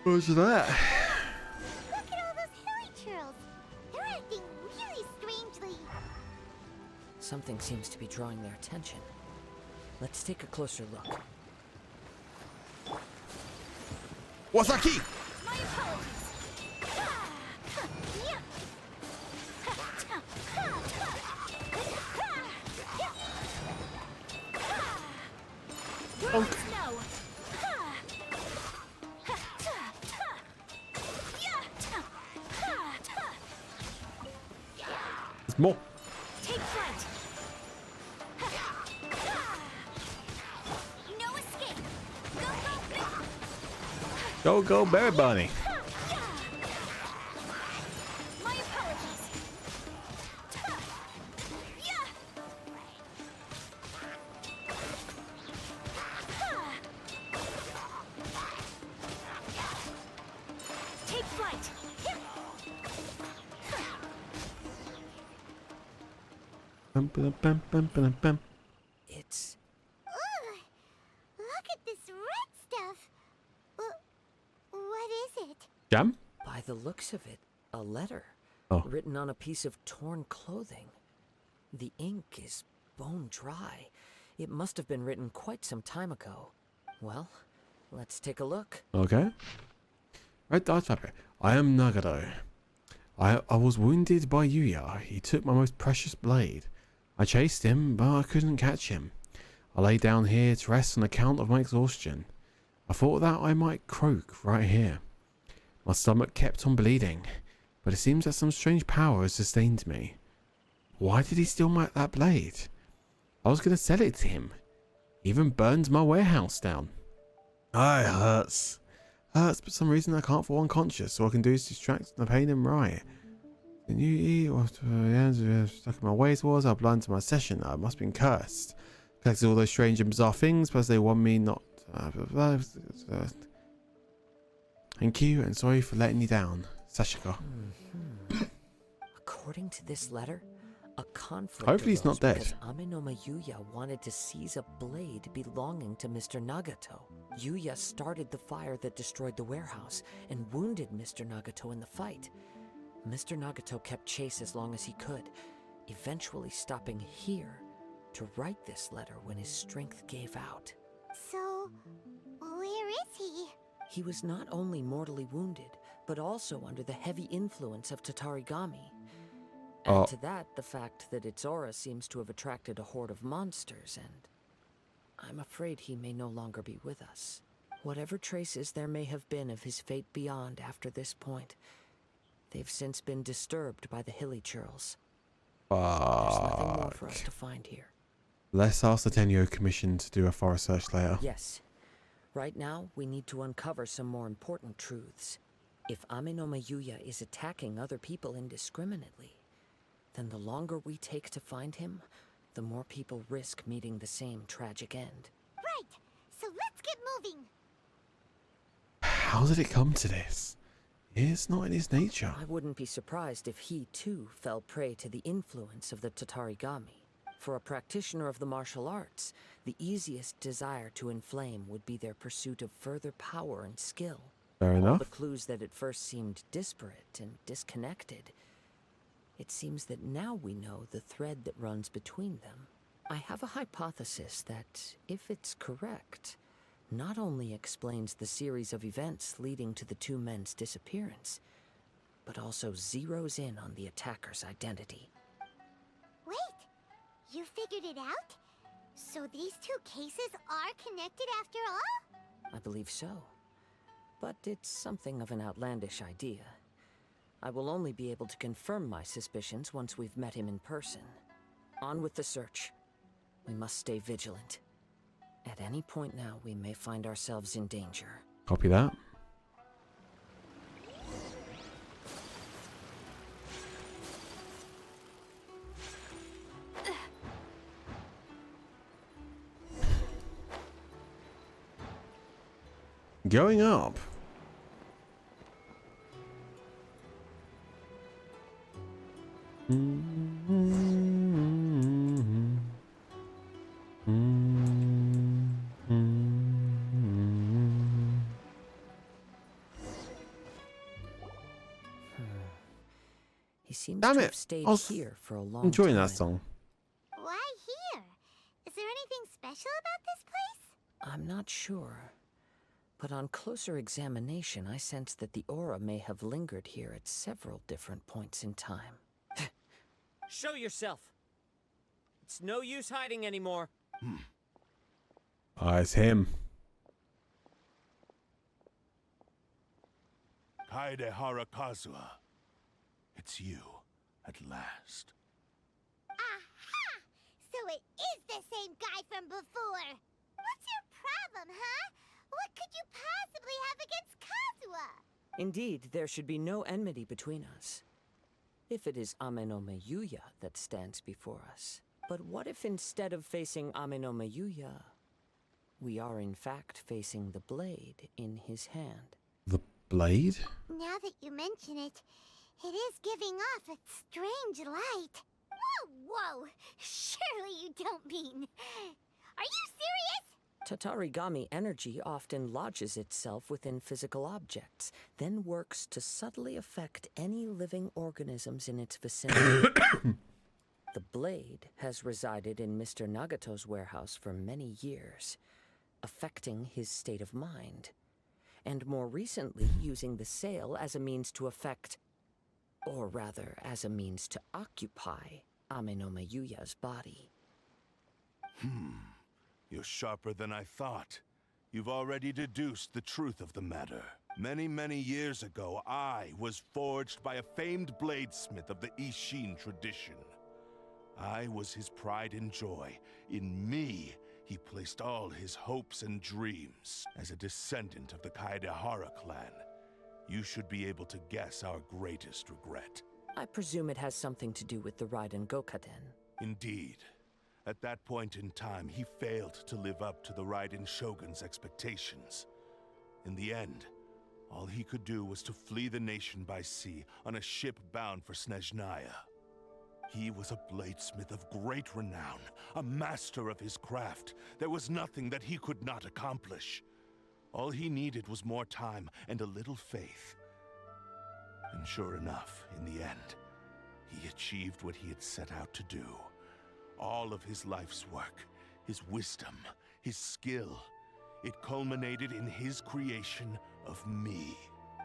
What's that? Look at all those hilly churls. They're acting really strangely. Something seems to be drawing their attention. Let's take a closer look. What's that key? My apologies. Oh. There's more. Take flight. No escape. Go, Go, Berry Bunny. My apologies. Take flight. It's... Ugh. Look at this red stuff. What is it? Jam? By the looks of it, a letter. Oh. Written on a piece of torn clothing. The ink is bone dry. It must have been written quite some time ago. Well, let's take a look. Okay. Red Dart Pepper. I am Nagato. I was wounded by Yuya. He took my most precious blade. I chased him, but I couldn't catch him. I lay down here to rest on account of my exhaustion. I thought that I might croak right here. My stomach kept on bleeding, but it seems that some strange power has sustained me. Why did he steal that blade? I was going to sell it to him. Even burned my warehouse down. Ah, it hurts. Hurts, but for some reason I can't fall unconscious. All I can do is distract the pain and write. Can you eat what stuck in my ways was? I blind to my session. I must have been cursed. Collected all those strange and bizarre things, plus they want me not. Thank you, and sorry for letting you down, Sashika. According to this letter, a conflict Hopefully he's not dead. because Amenoma Yuya wanted to seize a blade belonging to Mr. Nagato. Yuya started the fire that destroyed the warehouse and wounded Mr. Nagato in the fight. Mr. Nagato kept chase as long as he could, eventually stopping here to write this letter when his strength gave out. So, where is he? He was not only mortally wounded, but also under the heavy influence of Tatarigami. Add to that the fact that its aura seems to have attracted a horde of monsters, and I'm afraid he may no longer be with us. Whatever traces there may have been of his fate beyond after this point, they've since been disturbed by the hilly churls. There's nothing more for us to find here. Let's ask the Tenyo Commission to do a forest search later. Yes. Right now, we need to uncover some more important truths. If Amenoma Yuya is attacking other people indiscriminately, then the longer we take to find him, the more people risk meeting the same tragic end. Right, so let's get moving. How did it come to this? It's not in his nature. I wouldn't be surprised if he, too, fell prey to the influence of the Tatarigami. For a practitioner of the martial arts, the easiest desire to inflame would be their pursuit of further power and skill. Fair All enough. the clues that at first seemed disparate and disconnected. It seems that now we know the thread that runs between them. I have a hypothesis that, if it's correct, not only explains the series of events leading to the two men's disappearance, but also zeroes in on the attacker's identity. Wait, you figured it out? So these two cases are connected after all? I believe so. But it's something of an outlandish idea. I will only be able to confirm my suspicions once we've met him in person. On with the search. We must stay vigilant. At any point now, we may find ourselves in danger. Copy that. Going up. He seems Damn to it. have stayed I was here for a long enjoying time. that song. Why here? Is there anything special about this place? I'm not sure. But on closer examination, I sense that the aura may have lingered here at several different points in time. Show yourself! It's no use hiding anymore. It's him. Kaedehara Kazuha. It's you, at last. Aha! So it is the same guy from before. What's your problem, huh? What could you possibly have against Kazuha? Indeed, there should be no enmity between us. If it is Amenoma Yuya that stands before us. But what if instead of facing Amenoma Yuya, we are in fact facing the blade in his hand? The blade? Now that you mention it, it is giving off a strange light. Whoa, whoa! Surely you don't mean... Are you serious? Tatarigami energy often lodges itself within physical objects, then works to subtly affect any living organisms in its vicinity. The blade has resided in Mr. Nagato's warehouse for many years, affecting his state of mind, and more recently using the sale as a means to affect, or rather as a means to occupy, Amenoma Yuya's body. You're sharper than I thought. You've already deduced the truth of the matter. Many, many years ago, I was forged by a famed bladesmith of the Ishin tradition. I was his pride and joy. In me, He placed all his hopes and dreams. As a descendant of the Kaedehara clan, you should be able to guess our greatest regret. I presume it has something to do with the Raiden Gokaden. Indeed. At that point in time, he failed to live up to the Raiden Shogun's expectations. In the end, all he could do was to flee the nation by sea on a ship bound for Snezhnaya. He was a bladesmith of great renown, a master of his craft. There was nothing that he could not accomplish. All he needed was more time and a little faith. And sure enough, in the end, he achieved what he had set out to do. All of his life's work, his wisdom, his skill, it culminated in his creation of me.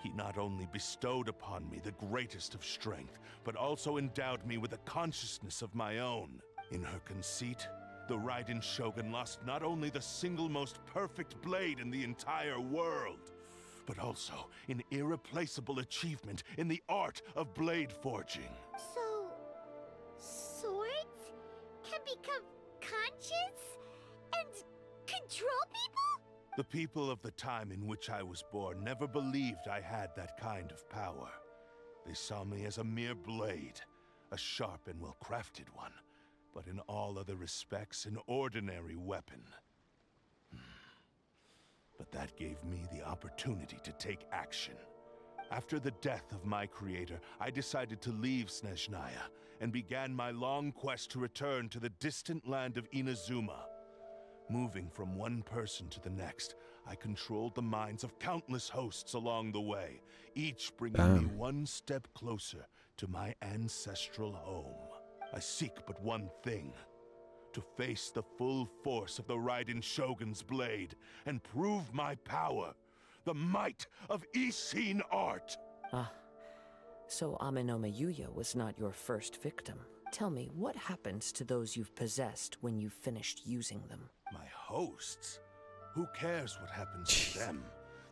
He not only bestowed upon me the greatest of strength, but also endowed me with a consciousness of my own. In her conceit, the Raiden Shogun lost not only the single most perfect blade in the entire world, but also an irreplaceable achievement in the art of blade forging. So, swords can become conscious and control people? The people of the time in which I was born never believed I had that kind of power. They saw me as a mere blade, a sharp and well-crafted one, but in all other respects an ordinary weapon. But that gave me the opportunity to take action. After the death of my creator, I decided to leave Snezhnaya and began my long quest to return to the distant land of Inazuma. Moving from one person to the next, I controlled the minds of countless hosts along the way, each bringing me one step closer to my ancestral home. I seek but one thing: to face the full force of the Raiden Shogun's blade and prove my power, the might of Ishin art. Ah, so Amenoma Yuya was not your first victim. Tell me, what happens to those you've possessed when you've finished using them? My hosts? Who cares what happens to them?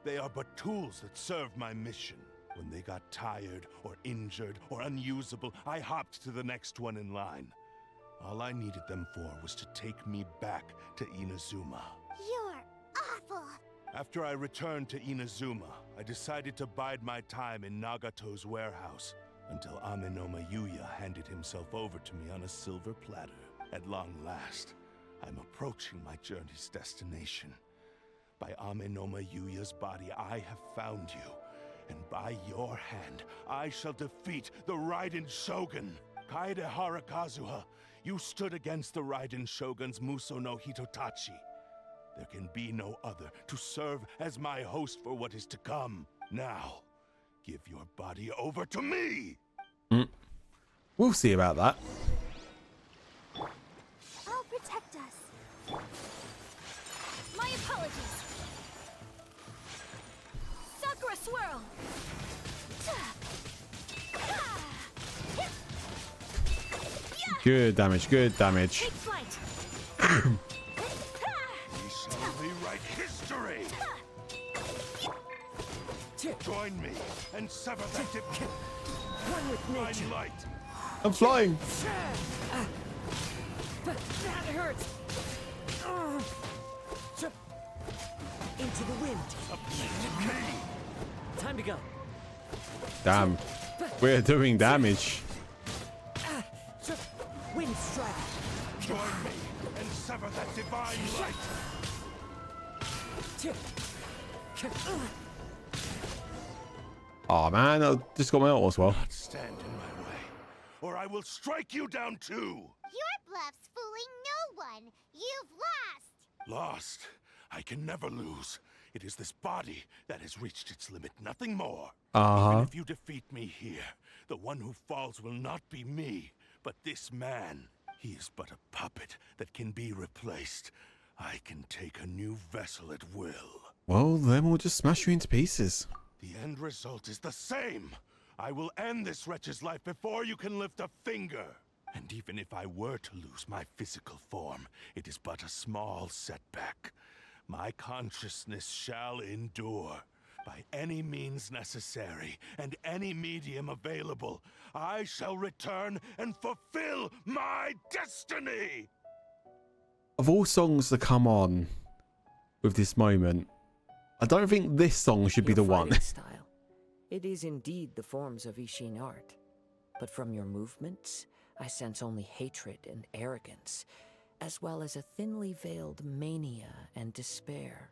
They are but tools that serve my mission. When they got tired, or injured, or unusable, I hopped to the next one in line. All I needed them for was to take me back to Inazuma. You're awful. After I returned to Inazuma, I decided to bide my time in Nagato's warehouse until Amenoma Yuya handed himself over to me on a silver platter. At long last, I'm approaching my journey's destination. By Amenoma Yuya's body, I have found you, and by your hand, I shall defeat the Raiden Shogun. Kaedehara Kazuha, you stood against the Raiden Shogun's Muso no Hitotachi. There can be no other to serve as my host for what is to come. Now, give your body over to me! We'll see about that. I'll protect us. My apologies. Sakura swirl. Good damage, good damage. Take flight. We shall rewrite history! Join me and sever that One with nature. divine light! I'm flying! That hurts! Into the wind. Time to go. Damn. We're doing damage. Wind strike. Join me and sever that divine light! Oh man, I just got my ult as well. Not stand in my way, or I will strike you down too! Your bluff's fooling no one. You've lost. Lost? I can never lose. It is this body that has reached its limit, nothing more. Even if you defeat me here, the one who falls will not be me, but this man. He is but a puppet that can be replaced. I can take a new vessel at will. Well, then we'll just smash you into pieces. The end result is the same. I will end this wretch's life before you can lift a finger. And even if I were to lose my physical form, it is but a small setback. My consciousness shall endure. By any means necessary, and any medium available, I shall return and fulfill my destiny! of all songs to come on with this moment, I don't think this song should be Your the one. fighting style. It is indeed the forms of Ishin art. But from your movements, I sense only hatred and arrogance, as well as a thinly veiled mania and despair.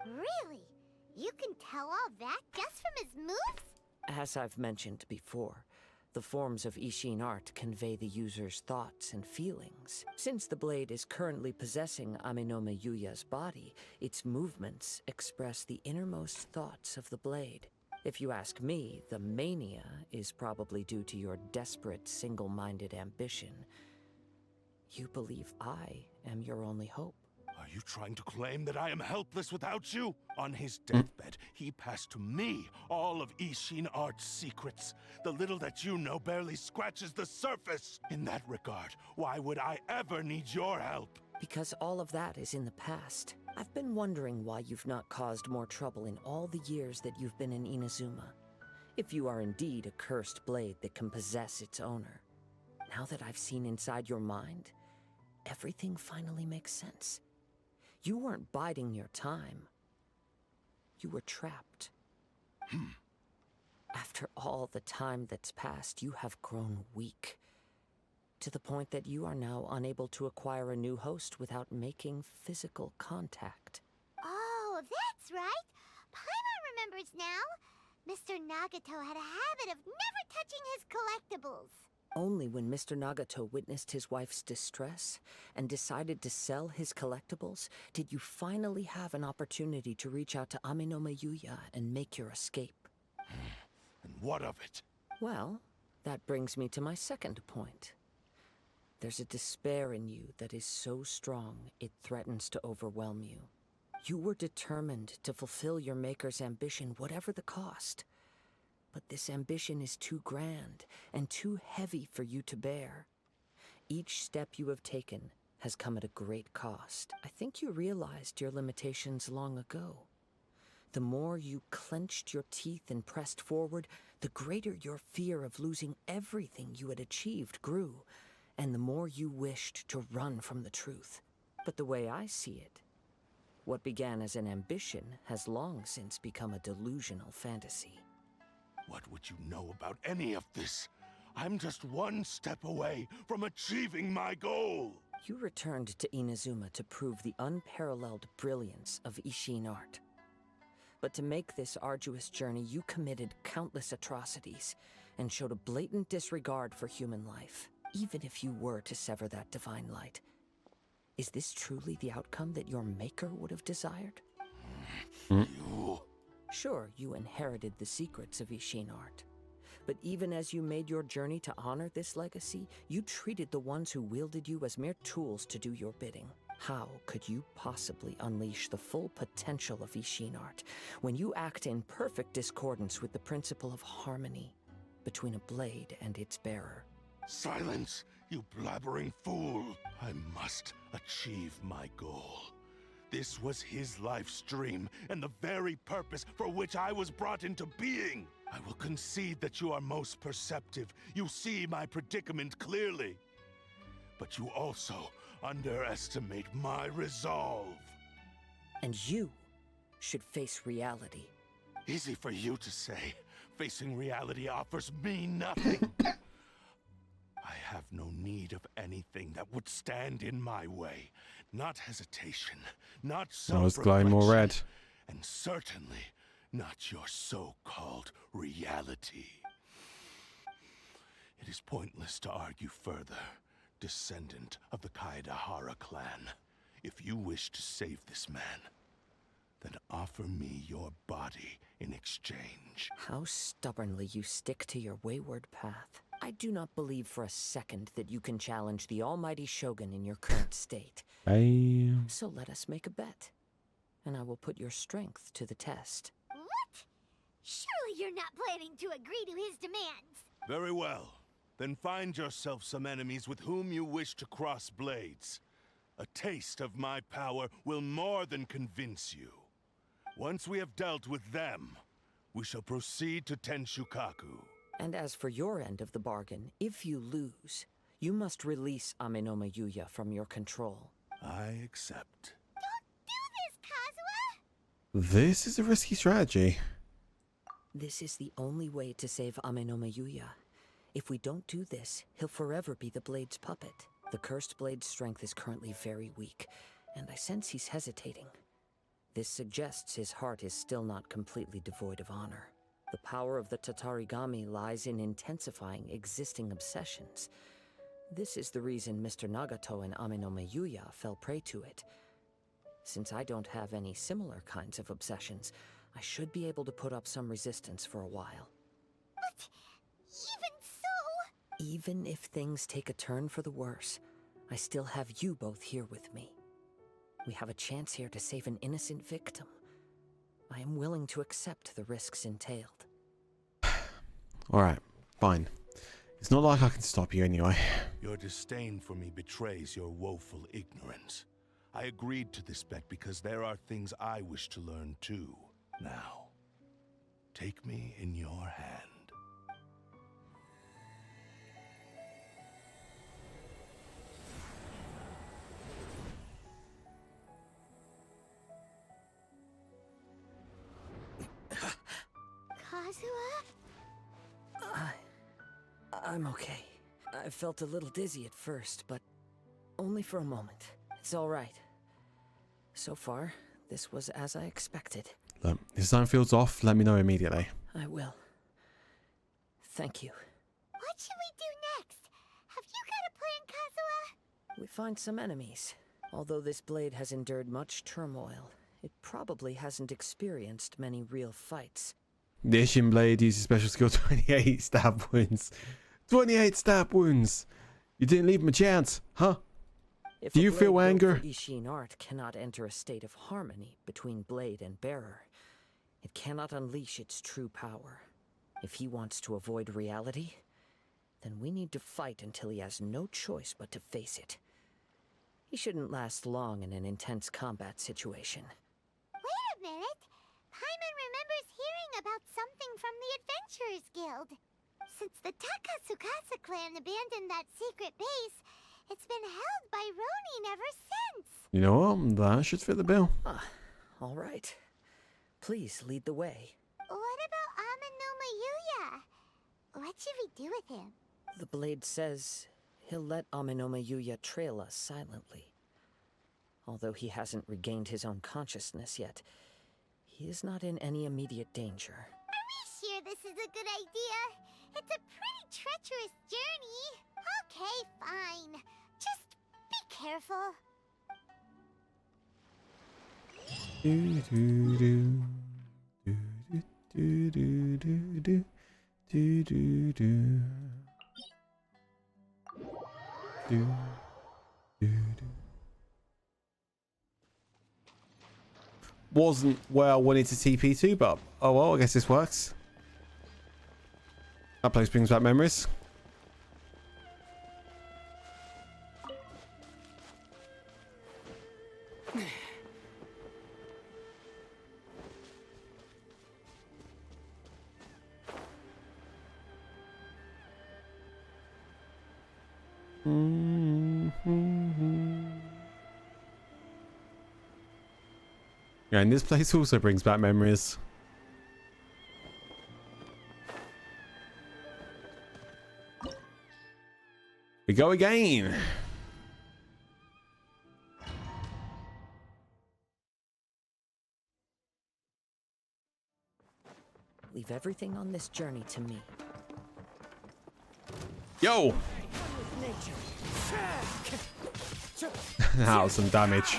Really? You can tell all that just from his moves? As I've mentioned before, the forms of Ishin art convey the user's thoughts and feelings. Since the blade is currently possessing Aminome Yuya's body, its movements express the innermost thoughts of the blade. If you ask me, the mania is probably due to your desperate, single-minded ambition. You believe I am your only hope. Are you trying to claim that I am helpless without you? On his deathbed, he passed to me all of Ishin Art's secrets. The little that you know barely scratches the surface. In that regard, why would I ever need your help? Because all of that is in the past. I've been wondering why you've not caused more trouble in all the years that you've been in Inazuma. If you are indeed a cursed blade that can possess its owner. Now that I've seen inside your mind, everything finally makes sense. You weren't biding your time. You were trapped. After all the time that's passed, you have grown weak. To the point that you are now unable to acquire a new host without making physical contact. Oh, that's right. Paimon remembers now. Mr. Nagato had a habit of never touching his collectibles. Only when Mr. Nagato witnessed his wife's distress and decided to sell his collectibles did you finally have an opportunity to reach out to Aminome Yuya and make your escape. And what of it? Well, that brings me to my second point. There's a despair in you that is so strong it threatens to overwhelm you. You were determined to fulfill your maker's ambition, whatever the cost. But this ambition is too grand and too heavy for you to bear. Each step you have taken has come at a great cost. I think you realized your limitations long ago. The more you clenched your teeth and pressed forward, the greater your fear of losing everything you had achieved grew, and the more you wished to run from the truth. But the way I see it, what began as an ambition has long since become a delusional fantasy. What would you know about any of this? I'm just one step away from achieving my goal. You returned to Inazuma to prove the unparalleled brilliance of Ishin art. But to make this arduous journey, you committed countless atrocities and showed a blatant disregard for human life, even if you were to sever that divine light. Is this truly the outcome that your maker would have desired? You... Sure, you inherited the secrets of Ishin art. But even as you made your journey to honor this legacy, you treated the ones who wielded you as mere tools to do your bidding. How could you possibly unleash the full potential of Ishin art when you act in perfect discordance with the principle of harmony between a blade and its bearer? Silence, you blabbering fool! I must achieve my goal. This was his life's dream, and the very purpose for which I was brought into being. I will concede that you are most perceptive. You see my predicament clearly. But you also underestimate my resolve. And you should face reality. Easy for you to say. Facing reality offers me nothing. I have no need of anything that would stand in my way. Not hesitation, not Oh, it's glowing more red. and certainly not your so-called reality. It is pointless to argue further, descendant of the Kaedahara clan. If you wish to save this man, then offer me your body in exchange. How stubbornly you stick to your wayward path. I do not believe for a second that you can challenge the almighty Shogun in your current state. So let us make a bet, and I will put your strength to the test. What? Surely you're not planning to agree to his demands. Very well. Then find yourself some enemies with whom you wish to cross blades. A taste of my power will more than convince you. Once we have dealt with them, we shall proceed to Tenshukaku. And as for your end of the bargain, if you lose, you must release Aminome Yuya from your control. I accept. Don't do this, Kazuha! This is a risky strategy. This is the only way to save Amenoma Yuya. If we don't do this, he'll forever be the Blade's puppet. The Cursed Blade's strength is currently very weak, and I sense he's hesitating. This suggests his heart is still not completely devoid of honor. The power of the Tatarigami lies in intensifying existing obsessions. This is the reason Mr. Nagato and Amenoma Yuya fell prey to it. Since I don't have any similar kinds of obsessions, I should be able to put up some resistance for a while. But even so... Even if things take a turn for the worse, I still have you both here with me. We have a chance here to save an innocent victim. I am willing to accept the risks entailed. Alright, fine. It's not like I can stop you anyway. Your disdain for me betrays your woeful ignorance. I agreed to this bet because there are things I wish to learn too. Now, take me in your hand. Kazuha? I'm okay. I felt a little dizzy at first, but only for a moment. It's all right. So far, this was as I expected. Look, if sign feels off, let me know immediately. I will. Thank you. What should we do next? Have you got a plan, Kazuha? We find some enemies. Although this blade has endured much turmoil, it probably hasn't experienced many real fights. The Ishin Blade uses special skill 28 stab wounds. 28 stab wounds! You didn't leave him a chance, huh? If Do a you feel blade built anger? for Ishin art cannot enter a state of harmony between blade and bearer, it cannot unleash its true power. If he wants to avoid reality, then we need to fight until he has no choice but to face it. He shouldn't last long in an intense combat situation. Wait a minute. Paimon remembers hearing about something from the Adventurers Guild. Since the Takasukasa clan abandoned that secret base, it's been held by Ronin ever since. You know what? That should fit the bill. Ah, all right. Please lead the way. What about Amenoma Yuya? What should we do with him? The blade says he'll let Amenoma Yuya trail us silently. Although he hasn't regained his own consciousness yet, he is not in any immediate danger. Are we sure this is a good idea? It's a pretty treacherous journey. Okay, fine. Just be careful. Do do do do do do do do do do do do do. Wasn't where I wanted to TP to, but oh well, I guess this works. That place brings back memories. Yeah, and this place also brings back memories. We go again. Leave everything on this journey to me. Yo! That was some damage.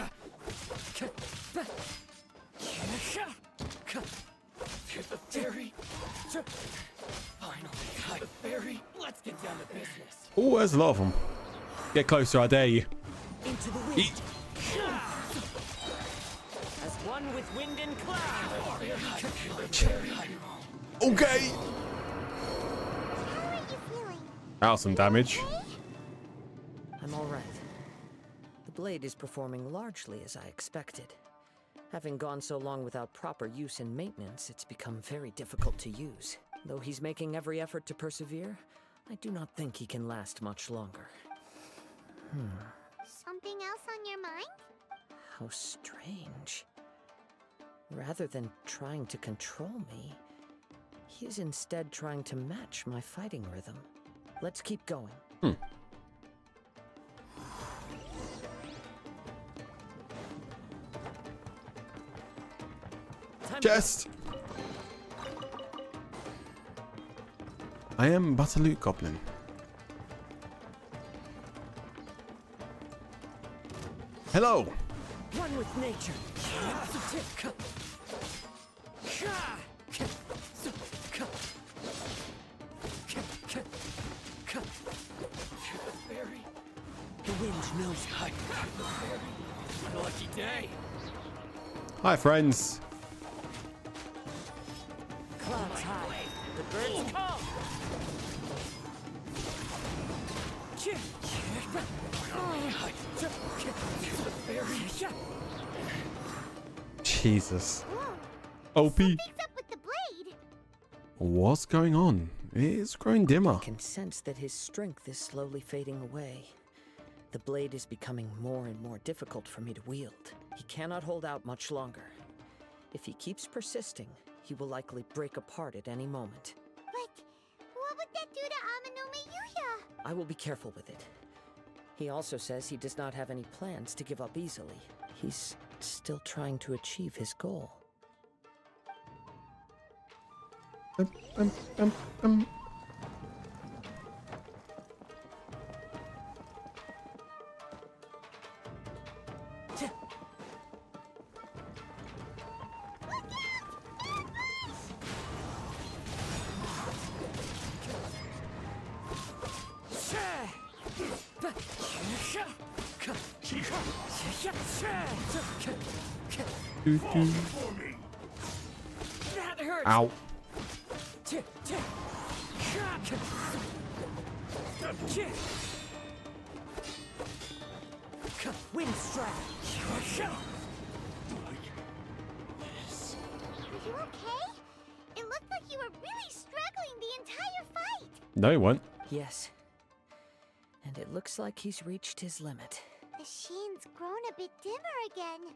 The ferry. Finally got the ferry. Let's get down to business. Oh, there's a lot of them. Get closer, I dare you. Into the wind. As one with wind and cloud. Okay. How are you feeling? That was some damage. I'm all right. The blade is performing largely as I expected. Having gone so long without proper use and maintenance, it's become very difficult to use. Though he's making every effort to persevere, I do not think he can last much longer. Something else on your mind? How strange. Rather than trying to control me, he is instead trying to match my fighting rhythm. Let's keep going. Chest! I am but a loot goblin. Hello! One with nature. The wind knows it. What a lucky day. Hi, friends. Clouds high. The birds come. Jesus. Whoa. OP. Something's up with the blade. What's going on? It's growing dimmer. I can sense that his strength is slowly fading away. The blade is becoming more and more difficult for me to wield. He cannot hold out much longer. If he keeps persisting, he will likely break apart at any moment. But what would that do to Amanome Yuya? I will be careful with it. He also says he does not have any plans to give up easily. He's still trying to achieve his goal. That hurts! Ow. Wind strike! Are you okay? It looked like you were really struggling the entire fight. No, he won't. Yes. And it looks like he's reached his limit. The sheen's grown a bit dimmer again.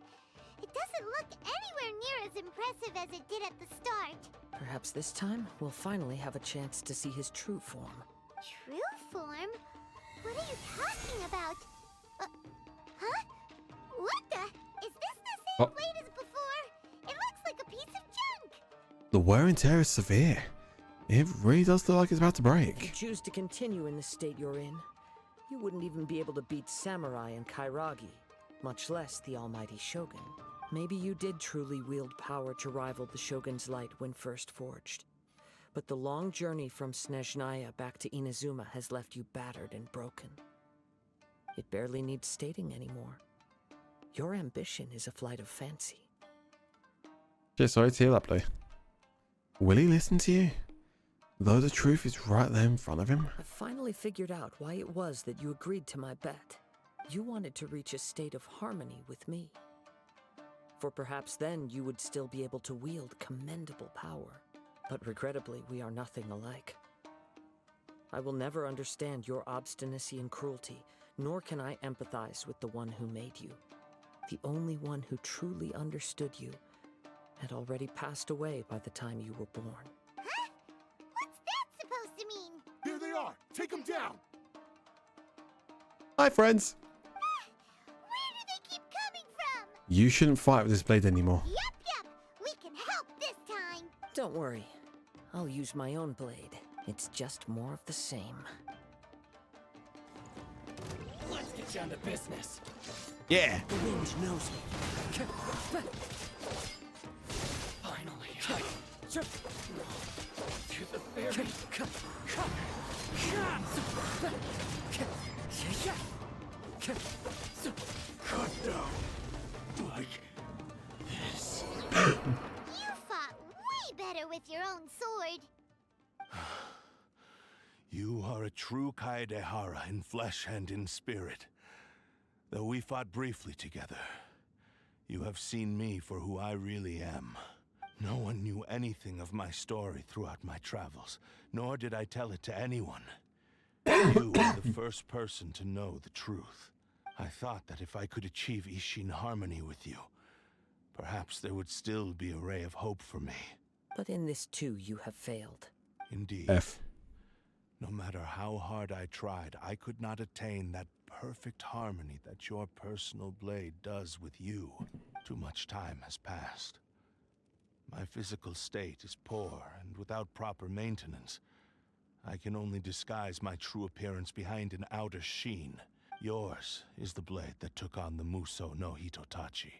It doesn't look anywhere near as impressive as it did at the start. Perhaps this time we'll finally have a chance to see his true form. True form? What are you talking about? Huh? What the? Is this the same blade as before? It looks like a piece of junk. The wear and tear is severe. It really does look like it's about to If you break. choose to continue in the state you're in, you wouldn't even be able to beat Samurai and Kairagi, much less the almighty Shogun. Maybe you did truly wield power to rival the Shogun's light when first forged. But the long journey from Snezhnaya back to Inazuma has left you battered and broken. It barely needs stating anymore. Your ambition is a flight of fancy. Just sorry to hear that, Blue. Will he listen to you? Though the truth is right there in front of him? I've finally figured out why it was that you agreed to my bet. You wanted to reach a state of harmony with me. For perhaps then you would still be able to wield commendable power. But regrettably, we are nothing alike. I will never understand your obstinacy and cruelty, nor can I empathize with the one who made you. The only one who truly understood you had already passed away by the time you were born. Huh? What's that supposed to mean? Here they are! Take them down! Hi, friends. Where do they keep coming from? You shouldn't fight with this blade anymore. Yep. We can help this time. Don't worry. I'll use my own blade. It's just more of the same. Let's get down to business. Yeah. The wind knows me. Finally, to the ferry. Cut down! Like this. You fought way better with your own sword. You are a true Kaedehara in flesh and in spirit. Though we fought briefly together, you have seen me for who I really am. No one knew anything of my story throughout my travels, nor did I tell it to anyone. You are the first person to know the truth. I thought that if I could achieve Ishin harmony with you, perhaps there would still be a ray of hope for me. But in this too, you have failed. Indeed. F. No matter how hard I tried, I could not attain that perfect harmony that your personal blade does with you. Too much time has passed. My physical state is poor, and without proper maintenance, I can only disguise my true appearance behind an outer sheen. Yours is the blade that took on the Muso no Hitotachi.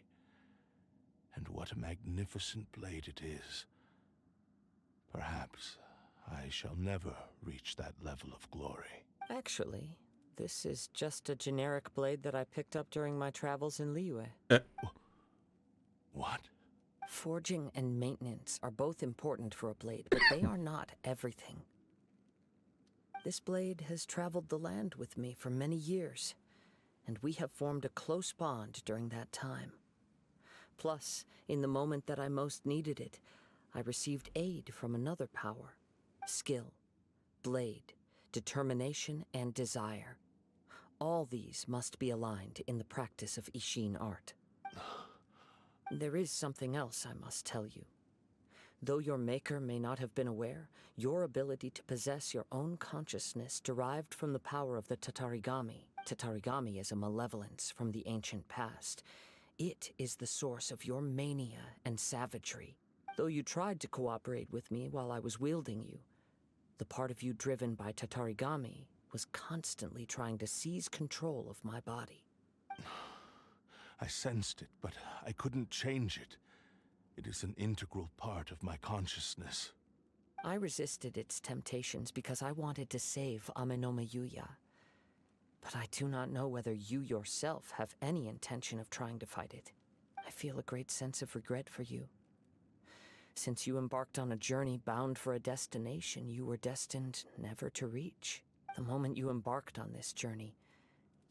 And what a magnificent blade it is. Perhaps I shall never reach that level of glory. Actually, this is just a generic blade that I picked up during my travels in Liyue. What? Forging and maintenance are both important for a blade, but they are not everything. This blade has traveled the land with me for many years, and we have formed a close bond during that time. Plus, in the moment that I most needed it, I received aid from another power. Skill, blade, determination, and desire. All these must be aligned in the practice of Ishin art. There is something else I must tell you. Though your maker may not have been aware, your ability to possess your own consciousness derived from the power of the Tatarigami. Tatarigami is a malevolence from the ancient past. It is the source of your mania and savagery. Though you tried to cooperate with me while I was wielding you, the part of you driven by Tatarigami was constantly trying to seize control of my body. I sensed it, but I couldn't change it. It is an integral part of my consciousness. I resisted its temptations because I wanted to save Amenoma Yuya. But I do not know whether you yourself have any intention of trying to fight it. I feel a great sense of regret for you. Since you embarked on a journey bound for a destination you were destined never to reach. The moment you embarked on this journey,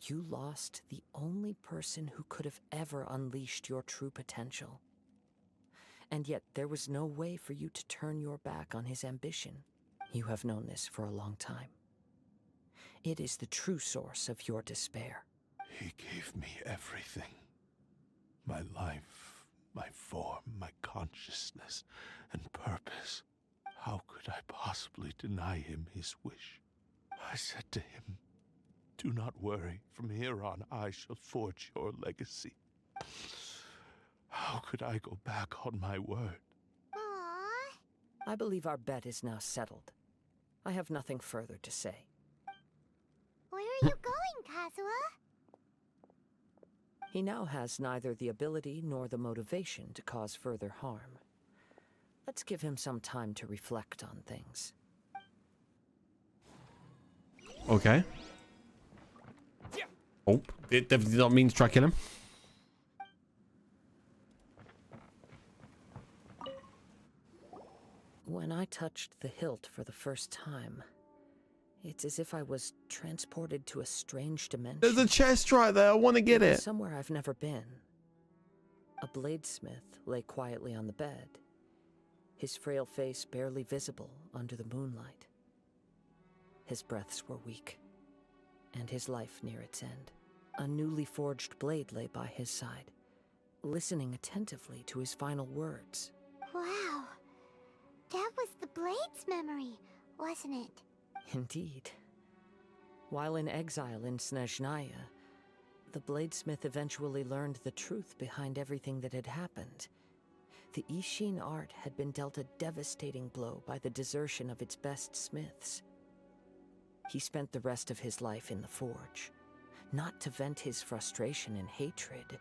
you lost the only person who could have ever unleashed your true potential. And yet there was no way for you to turn your back on his ambition. You have known this for a long time. It is the true source of your despair. He gave me everything. My life, my form, my consciousness, and purpose. How could I possibly deny him his wish? I said to him, "Do not worry. From here on, I shall forge your legacy." How could I go back on my word? Aww. I believe our bet is now settled. I have nothing further to say. Where are you going, Kazuha? He now has neither the ability nor the motivation to cause further harm. Let's give him some time to reflect on things. Okay. Oh, it definitely did not mean to try kill him. When I touched the hilt for the first time, it's as if I was transported to a strange dimension. There's a chest right there. I want to get it. Somewhere I've never been. A bladesmith lay quietly on the bed, his frail face barely visible under the moonlight. His breaths were weak, and his life near its end. A newly forged blade lay by his side, listening attentively to his final words. Wow. That was the blade's memory, wasn't it? Indeed. While in exile in Snezhnaya, the bladesmith eventually learned the truth behind everything that had happened. The Ishin art had been dealt a devastating blow by the desertion of its best smiths. He spent the rest of his life in the forge, not to vent his frustration and hatred,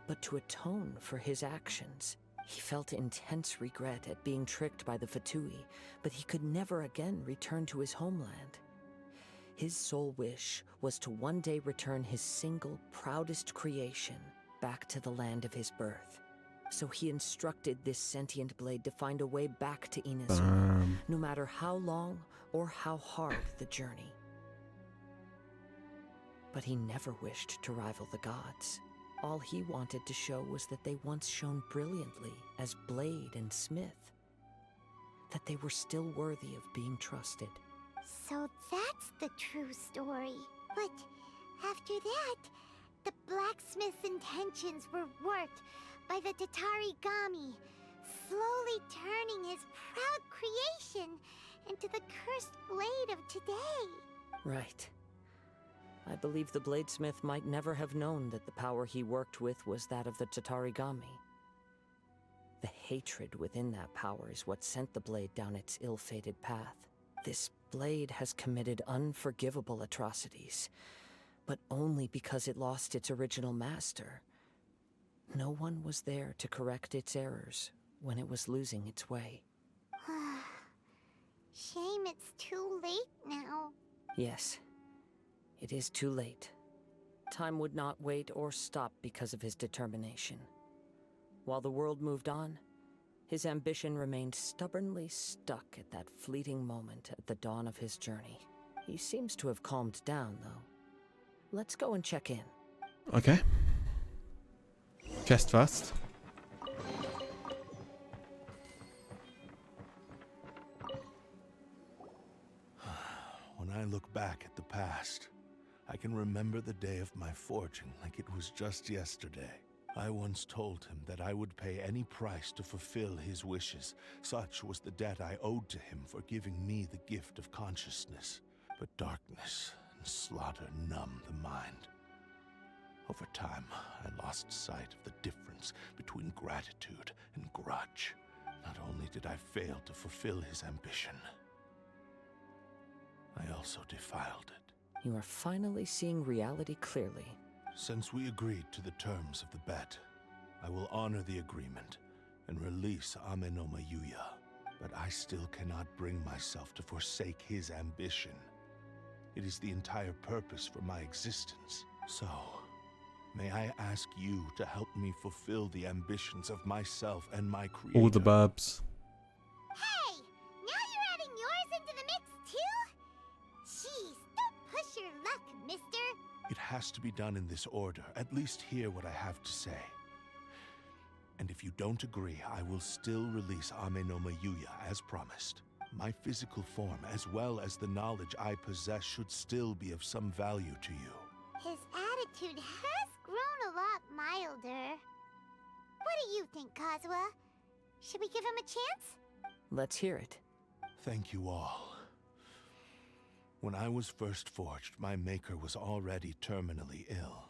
but to atone for his actions. He felt intense regret at being tricked by the Fatui, but he could never again return to his homeland. His sole wish was to one day return his single, proudest creation back to the land of his birth. So he instructed this sentient blade to find a way back to Inazuma, no matter how long or how hard the journey. But he never wished to rival the gods. All he wanted to show was that they once shone brilliantly as blade and smith, that they were still worthy of being trusted. So that's the true story. But after that, the blacksmith's intentions were worked by the TwCory, slowly turning his proud creation into the cursed blade of today. Right. I believe the bladesmith might never have known that the power he worked with was that of the TwCory. The hatred within that power is what sent the blade down its ill-fated path. This blade has committed unforgivable atrocities, but only because it lost its original master. No one was there to correct its errors when it was losing its way. Shame it's too late now. Yes, it is too late. Time would not wait or stop because of his determination. While the world moved on, his ambition remained stubbornly stuck at that fleeting moment at the dawn of his journey. He seems to have calmed down, though. Let's go and check in. Okay. Chest first. When I look back at the past, I can remember the day of my forging like it was just yesterday. I once told him that I would pay any price to fulfill his wishes. Such was the debt I owed to him for giving me the gift of consciousness. But darkness and slaughter numb the mind. Over time, I lost sight of the difference between gratitude and grudge. Not only did I fail to fulfill his ambition, I also defiled it. You are finally seeing reality clearly. Since we agreed to the terms of the bet, I will honor the agreement and release Amenoma Yuya. But I still cannot bring myself to forsake his ambition. It is the entire purpose for my existence. So, may I ask you to help me fulfill the ambitions of myself and my creator? All the burbs. Hey! Now you're adding yours into the mix too? Jeez, don't push your luck, mister. It has to be done in this order. At least hear what I have to say. And if you don't agree, I will still release Amenoma Yuya as promised. My physical form, as well as the knowledge I possess, should still be of some value to you. His attitude has grown a lot milder. What do you think, Kazuha? Should we give him a chance? Let's hear it. Thank you all. When I was first forged, my maker was already terminally ill.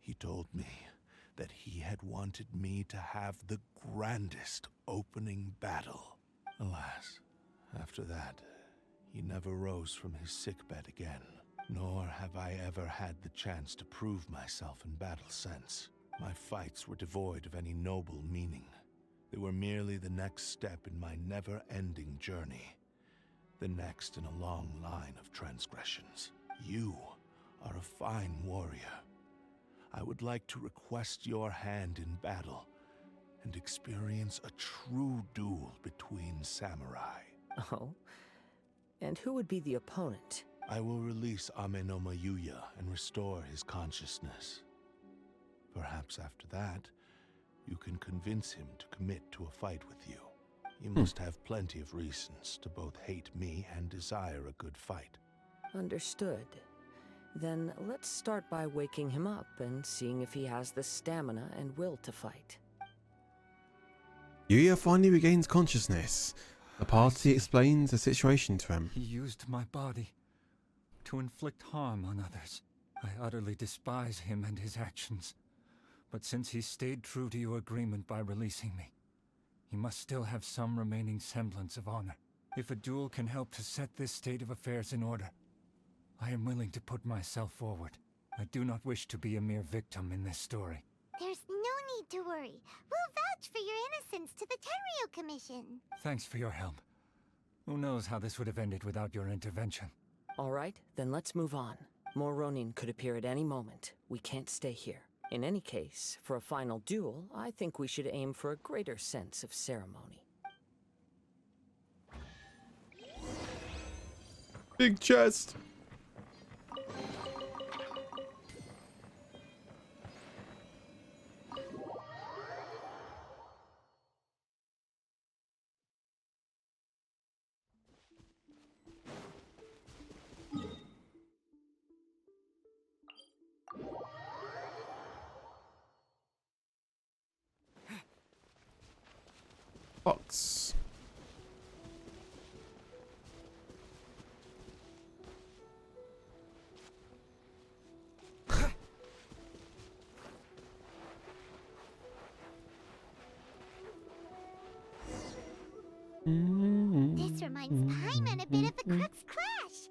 He told me that he had wanted me to have the grandest opening battle. Alas, after that, he never rose from his sickbed again. Nor have I ever had the chance to prove myself in battle since. My fights were devoid of any noble meaning. They were merely the next step in my never-ending journey. The next in a long line of transgressions. You are a fine warrior. I would like to request your hand in battle and experience a true duel between samurai. Oh? And who would be the opponent? I will release Amenoma Yuya and restore his consciousness. Perhaps after that, you can convince him to commit to a fight with you. You must have plenty of reasons to both hate me and desire a good fight. Understood. Then let's start by waking him up and seeing if he has the stamina and will to fight. Yuya finally regains consciousness. The party explains the situation to him. He used my body to inflict harm on others. I utterly despise him and his actions. But since he stayed true to your agreement by releasing me, he must still have some remaining semblance of honor. If a duel can help to set this state of affairs in order, I am willing to put myself forward. I do not wish to be a mere victim in this story. There's no need to worry. We'll vouch for your innocence to the Tenryo Commission. Thanks for your help. Who knows how this would have ended without your intervention. All right, then let's move on. More Ronin could appear at any moment. We can't stay here. In any case, for a final duel, I think we should aim for a greater sense of ceremony. Big chest! Box. This reminds Paimon a bit of the Crux Crash.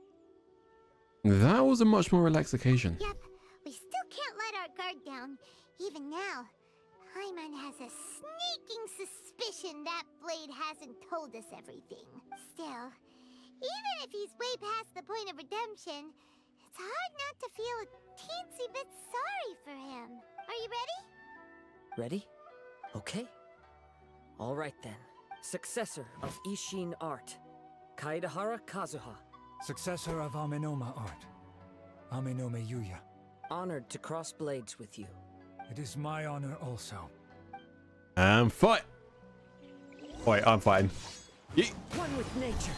That was a much more relaxed occasion. Yep, we still can't let our guard down. Even now, Paimon has a sneaking suspicion that Blade hasn't told us everything. Still, even if he's way past the point of redemption, it's hard not to feel a teensy bit sorry for him. Are you ready? Ready? Okay. All right then. Successor of Ishin art, Kaedehara Kazuha. Successor of Amenoma art, Amenome Yuya. Honored to cross blades with you. It is my honor also. And fight! Wait, I'm fighting. Yeet. One with nature.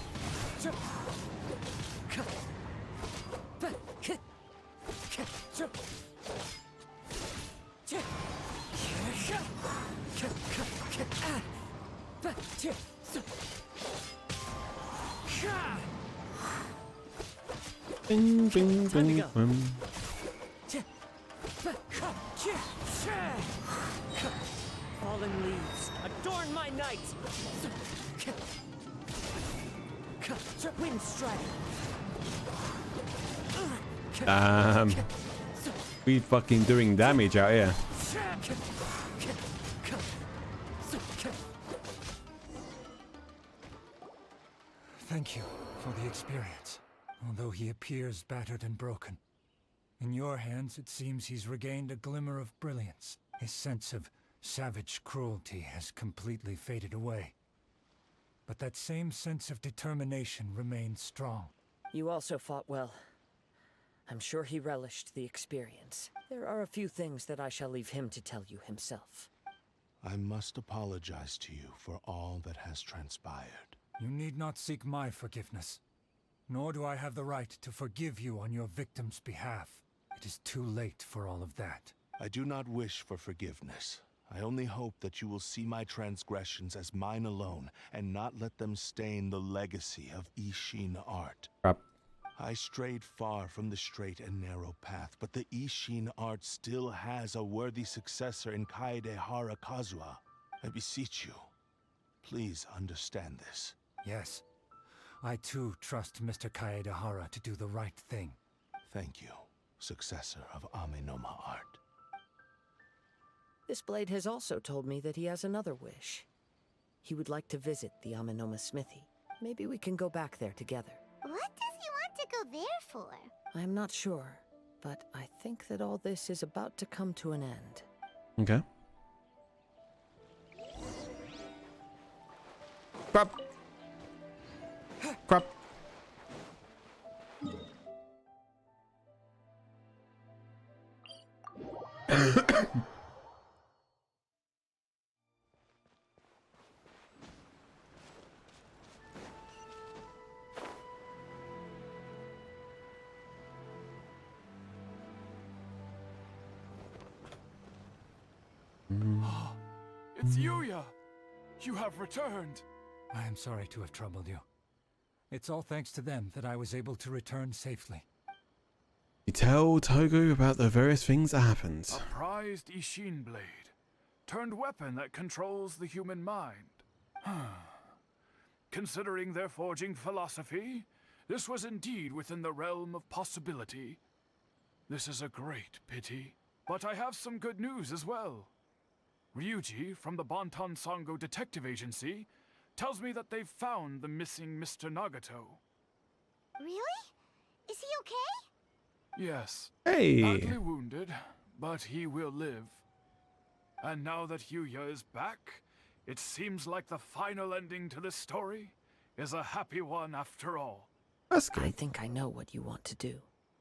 Bing, bing, Time to bing, go. bing. Fallen leaves, adorn my night! Wind strike! We fucking doing damage out here. Thank you for the experience, although he appears battered and broken. In your hands, it seems he's regained a glimmer of brilliance. His sense of savage cruelty has completely faded away. But that same sense of determination remains strong. You also fought well. I'm sure he relished the experience. There are a few things that I shall leave him to tell you himself. I must apologize to you for all that has transpired. You need not seek my forgiveness. Nor do I have the right to forgive you on your victim's behalf. It is too late for all of that. I do not wish for forgiveness. I only hope that you will see my transgressions as mine alone, and not let them stain the legacy of Ishin art. Crap. I strayed far from the straight and narrow path, but the Ishin art still has a worthy successor in Kaedehara Kazuha. I beseech you, please understand this. Yes, I too trust Mr. Kaedehara to do the right thing. Thank you, successor of Amenoma art. This blade has also told me that he has another wish. He would like to visit the Amenoma smithy. Maybe we can go back there together. What does he want to go there for? I'm not sure, but I think that all this is about to come to an end. Okay. Crap. Crap. It's Yuya! You have returned! I am sorry to have troubled you. It's all thanks to them that I was able to return safely. You tell Togo about the various things that happened. A prized Ishin blade, turned weapon that controls the human mind. Considering their forging philosophy, this was indeed within the realm of possibility. This is a great pity. But I have some good news as well. Ryuji, from the Bonton Sango Detective Agency, tells me that they've found the missing Mr. Nagato. Really? Is he okay? Yes. Hey. Badly wounded, but he will live. And now that Yuya is back, it seems like the final ending to this story is a happy one after all. That's I good. think I know what you want to do.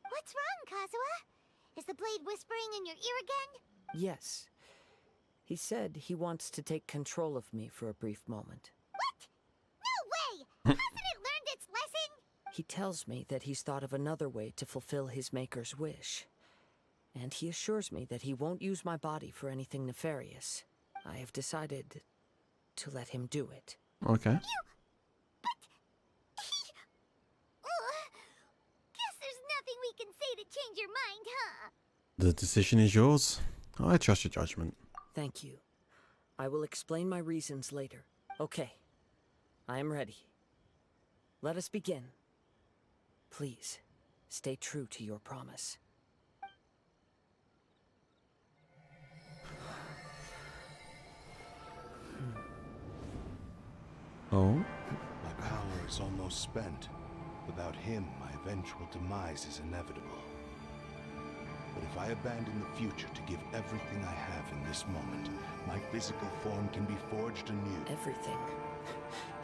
What's wrong, Kazuha? Is the blade whispering in your ear again? Yes. He said he wants to take control of me for a brief moment. What? No way! Hasn't it learned its lesson? He tells me that he's thought of another way to fulfill his maker's wish. And he assures me that he won't use my body for anything nefarious. I have decided to let him do it. Okay. Ugh. Guess there's nothing we can say to change your mind, huh? The decision is yours. I trust your judgment. Thank you. I will explain my reasons later. Okay. I am ready. Let us begin. Please, stay true to your promise. Oh? My power is almost spent. Without him, my eventual demise is inevitable. But if I abandon the future to give everything I have in this moment, my physical form can be forged anew. Everything?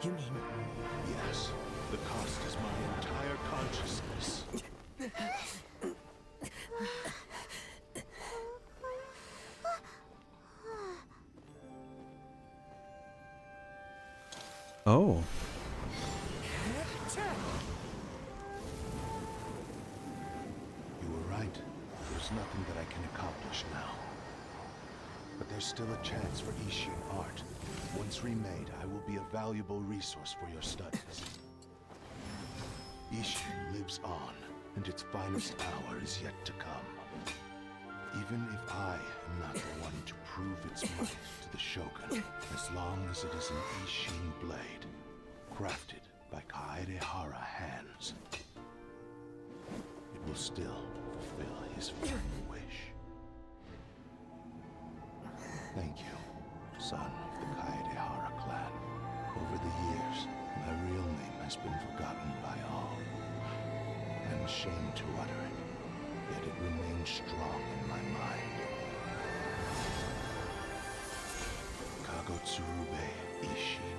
You mean... Yes, the cost is my entire consciousness. Oh. You were right. There's nothing that I can accomplish now. But there's still a chance for Ishin art. Once remade, I will be a valuable resource for your studies. Ishin lives on, and its finest hour is yet to come. Even if I am not the one to prove its might to the Shogun, as long as it is an Ishin blade, crafted by Kaedehara hands, it will still fulfill his final wish. Thank you, son of the Kaedehara clan. Over the years, my real name has been forgotten by all. I'm ashamed to utter it, yet it remains strong in my mind. Kagotsurube Ishin.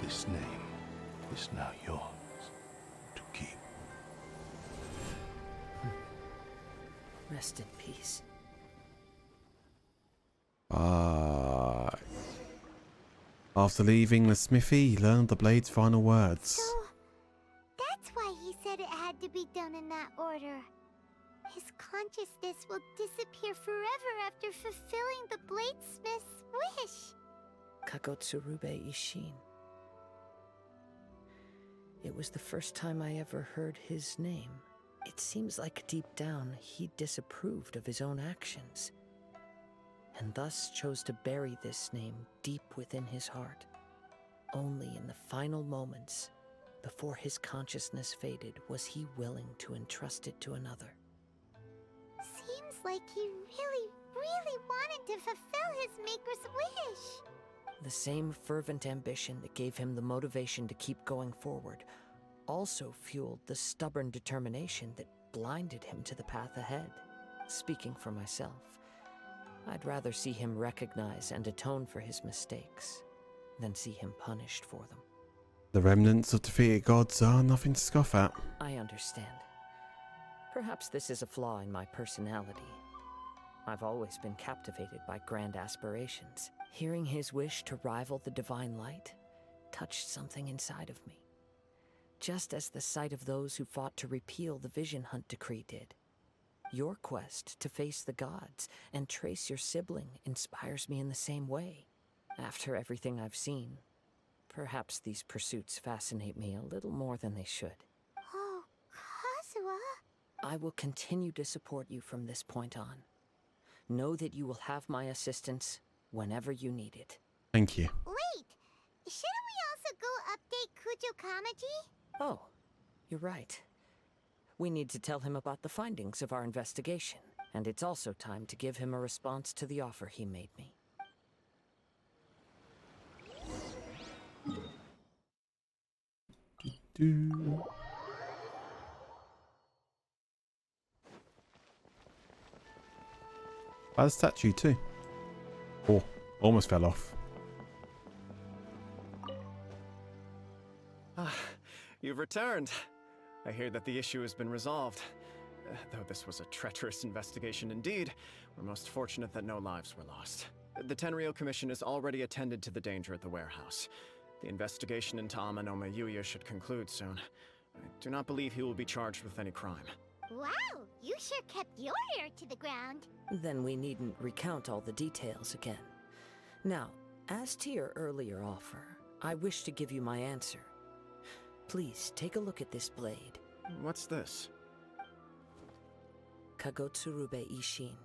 This name is now yours to keep. Rest in peace. After leaving the smithy, he learned the blade's final words. So, that's why he said it had to be done in that order. His consciousness will disappear forever after fulfilling the bladesmith's wish. Kagotsurube Ishin. It was the first time I ever heard his name. It seems like deep down he disapproved of his own actions, and thus chose to bury this name deep within his heart. Only in the final moments, before his consciousness faded, was he willing to entrust it to another. Seems like he really wanted to fulfill his maker's wish. The same fervent ambition that gave him the motivation to keep going forward also fueled the stubborn determination that blinded him to the path ahead. Speaking for myself, I'd rather see him recognize and atone for his mistakes than see him punished for them. The remnants of defeated gods are nothing to scoff at. I understand. Perhaps this is a flaw in my personality. I've always been captivated by grand aspirations. Hearing his wish to rival the divine light touched something inside of me, just as the sight of those who fought to repeal the Vision Hunt decree did. Your quest to face the gods and trace your sibling inspires me in the same way. After everything I've seen, perhaps these pursuits fascinate me a little more than they should. Oh, Kazuha. I will continue to support you from this point on. Know that you will have my assistance whenever you need it. Thank you. Wait, shouldn't we also go update Kujo Kamaji? Oh, you're right. We need to tell him about the findings of our investigation, and it's also time to give him a response to the offer he made me. By the statue too. Oh, almost fell off. Ah, you've returned. I hear that the issue has been resolved. Though this was a treacherous investigation indeed, we're most fortunate that no lives were lost. The Tenryou Commission has already attended to the danger at the warehouse. The investigation into Amanome Yuya should conclude soon. I do not believe he will be charged with any crime. Wow, you sure kept your ear to the ground. Then we needn't recount all the details again. Now, As to your earlier offer, I wish to give you my answer. Please take a look at this blade. What's this? Kagotsurube Ishin,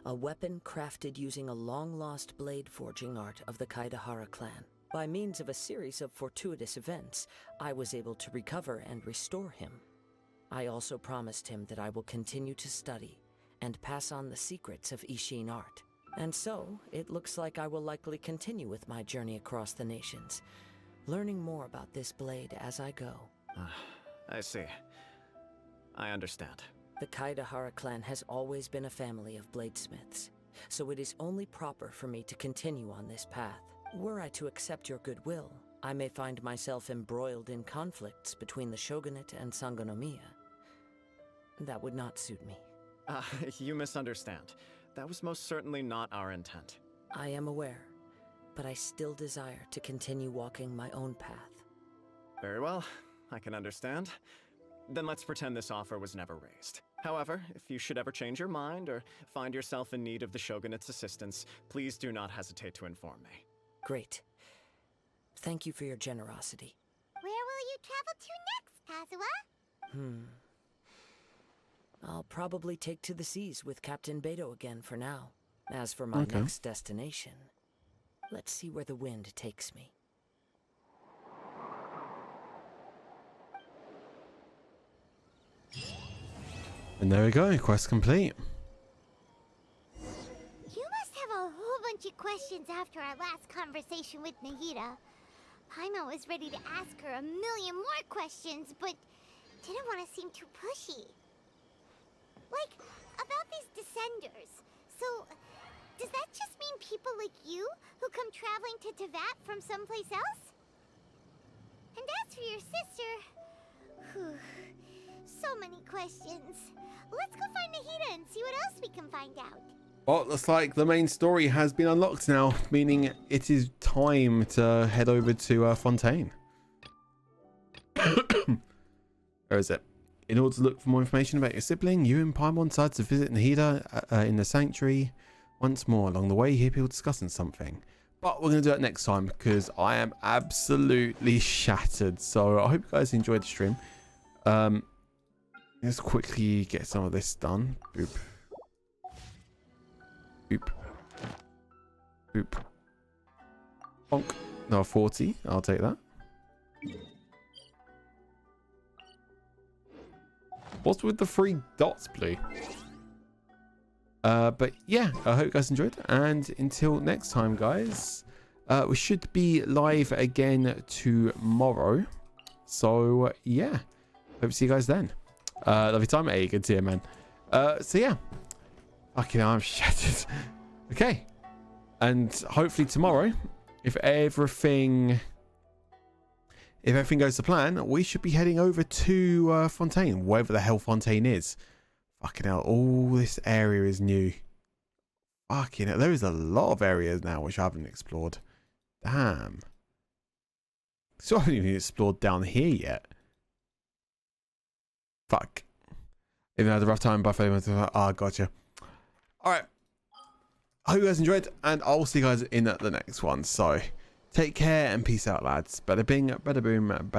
a weapon crafted using a long-lost blade forging art of the Kaidahara clan. By means of a series of fortuitous events, I was able to recover and restore him. I also promised him that I will continue to study and pass on the secrets of Ishin art. And so, it looks like I will likely continue with my journey across the nations, learning more about this blade as I go. I see. I understand. The Kaidahara clan has always been a family of bladesmiths, so it is only proper for me to continue on this path. Were I to accept your goodwill, I may find myself embroiled in conflicts between the shogunate and Sangonomiya. That would not suit me. You misunderstand. That was most certainly not our intent. I am aware, but I still desire to continue walking my own path. Very well, I can understand. Then let's pretend this offer was never raised. However, if you should ever change your mind or find yourself in need of the shogunate's assistance, please do not hesitate to inform me. Great. Thank you for your generosity. Where will you travel to next, Kazuha? I'll probably take to the seas with Captain Beto again for now. As for my next destination, let's see where the wind takes me. And there we go, quest complete. You must have a whole bunch of questions after our last conversation with Nahida. Paimon was ready to ask her a million more questions, but didn't want to seem too pushy. Like, about these Descenders. So, does that just mean people like you who come traveling to Teyvat from someplace else? And as for your sister... Whew, so many questions. Let's go find Nahida and see what else we can find out. Well, looks like the main story has been unlocked now, meaning it is time to head over to Fontaine. Where is it? In order to look for more information about your sibling, you and Paimon decided to visit Nahida in the sanctuary once more. Along the way, you hear people discussing something. But we're going to do it next time because I am absolutely shattered. So I hope you guys enjoyed the stream. Let's quickly get some of this done. Boop. Boop. Boop. Bonk. No, 40. I'll take that. What's with the 3 dots, Blue? But yeah, I hope you guys enjoyed. And until next time, guys, we should be live again tomorrow. So yeah, hope to see you guys then. Love your time. Hey, good to see you, man. So yeah, fucking hell, I'm shattered. Okay, and hopefully tomorrow, if everything goes to plan, we should be heading over to Fontaine, wherever the hell Fontaine is. Fucking hell, all this area is new. Fucking hell, there is a lot of areas now which I haven't explored. Damn. So I haven't even explored down here yet. Fuck. Even though I had a rough time, Buffalo. Ah, gotcha. Alright. I hope you guys enjoyed, and I'll see you guys in the next one. So, take care and peace out, lads. Bada bing, bada boom, bada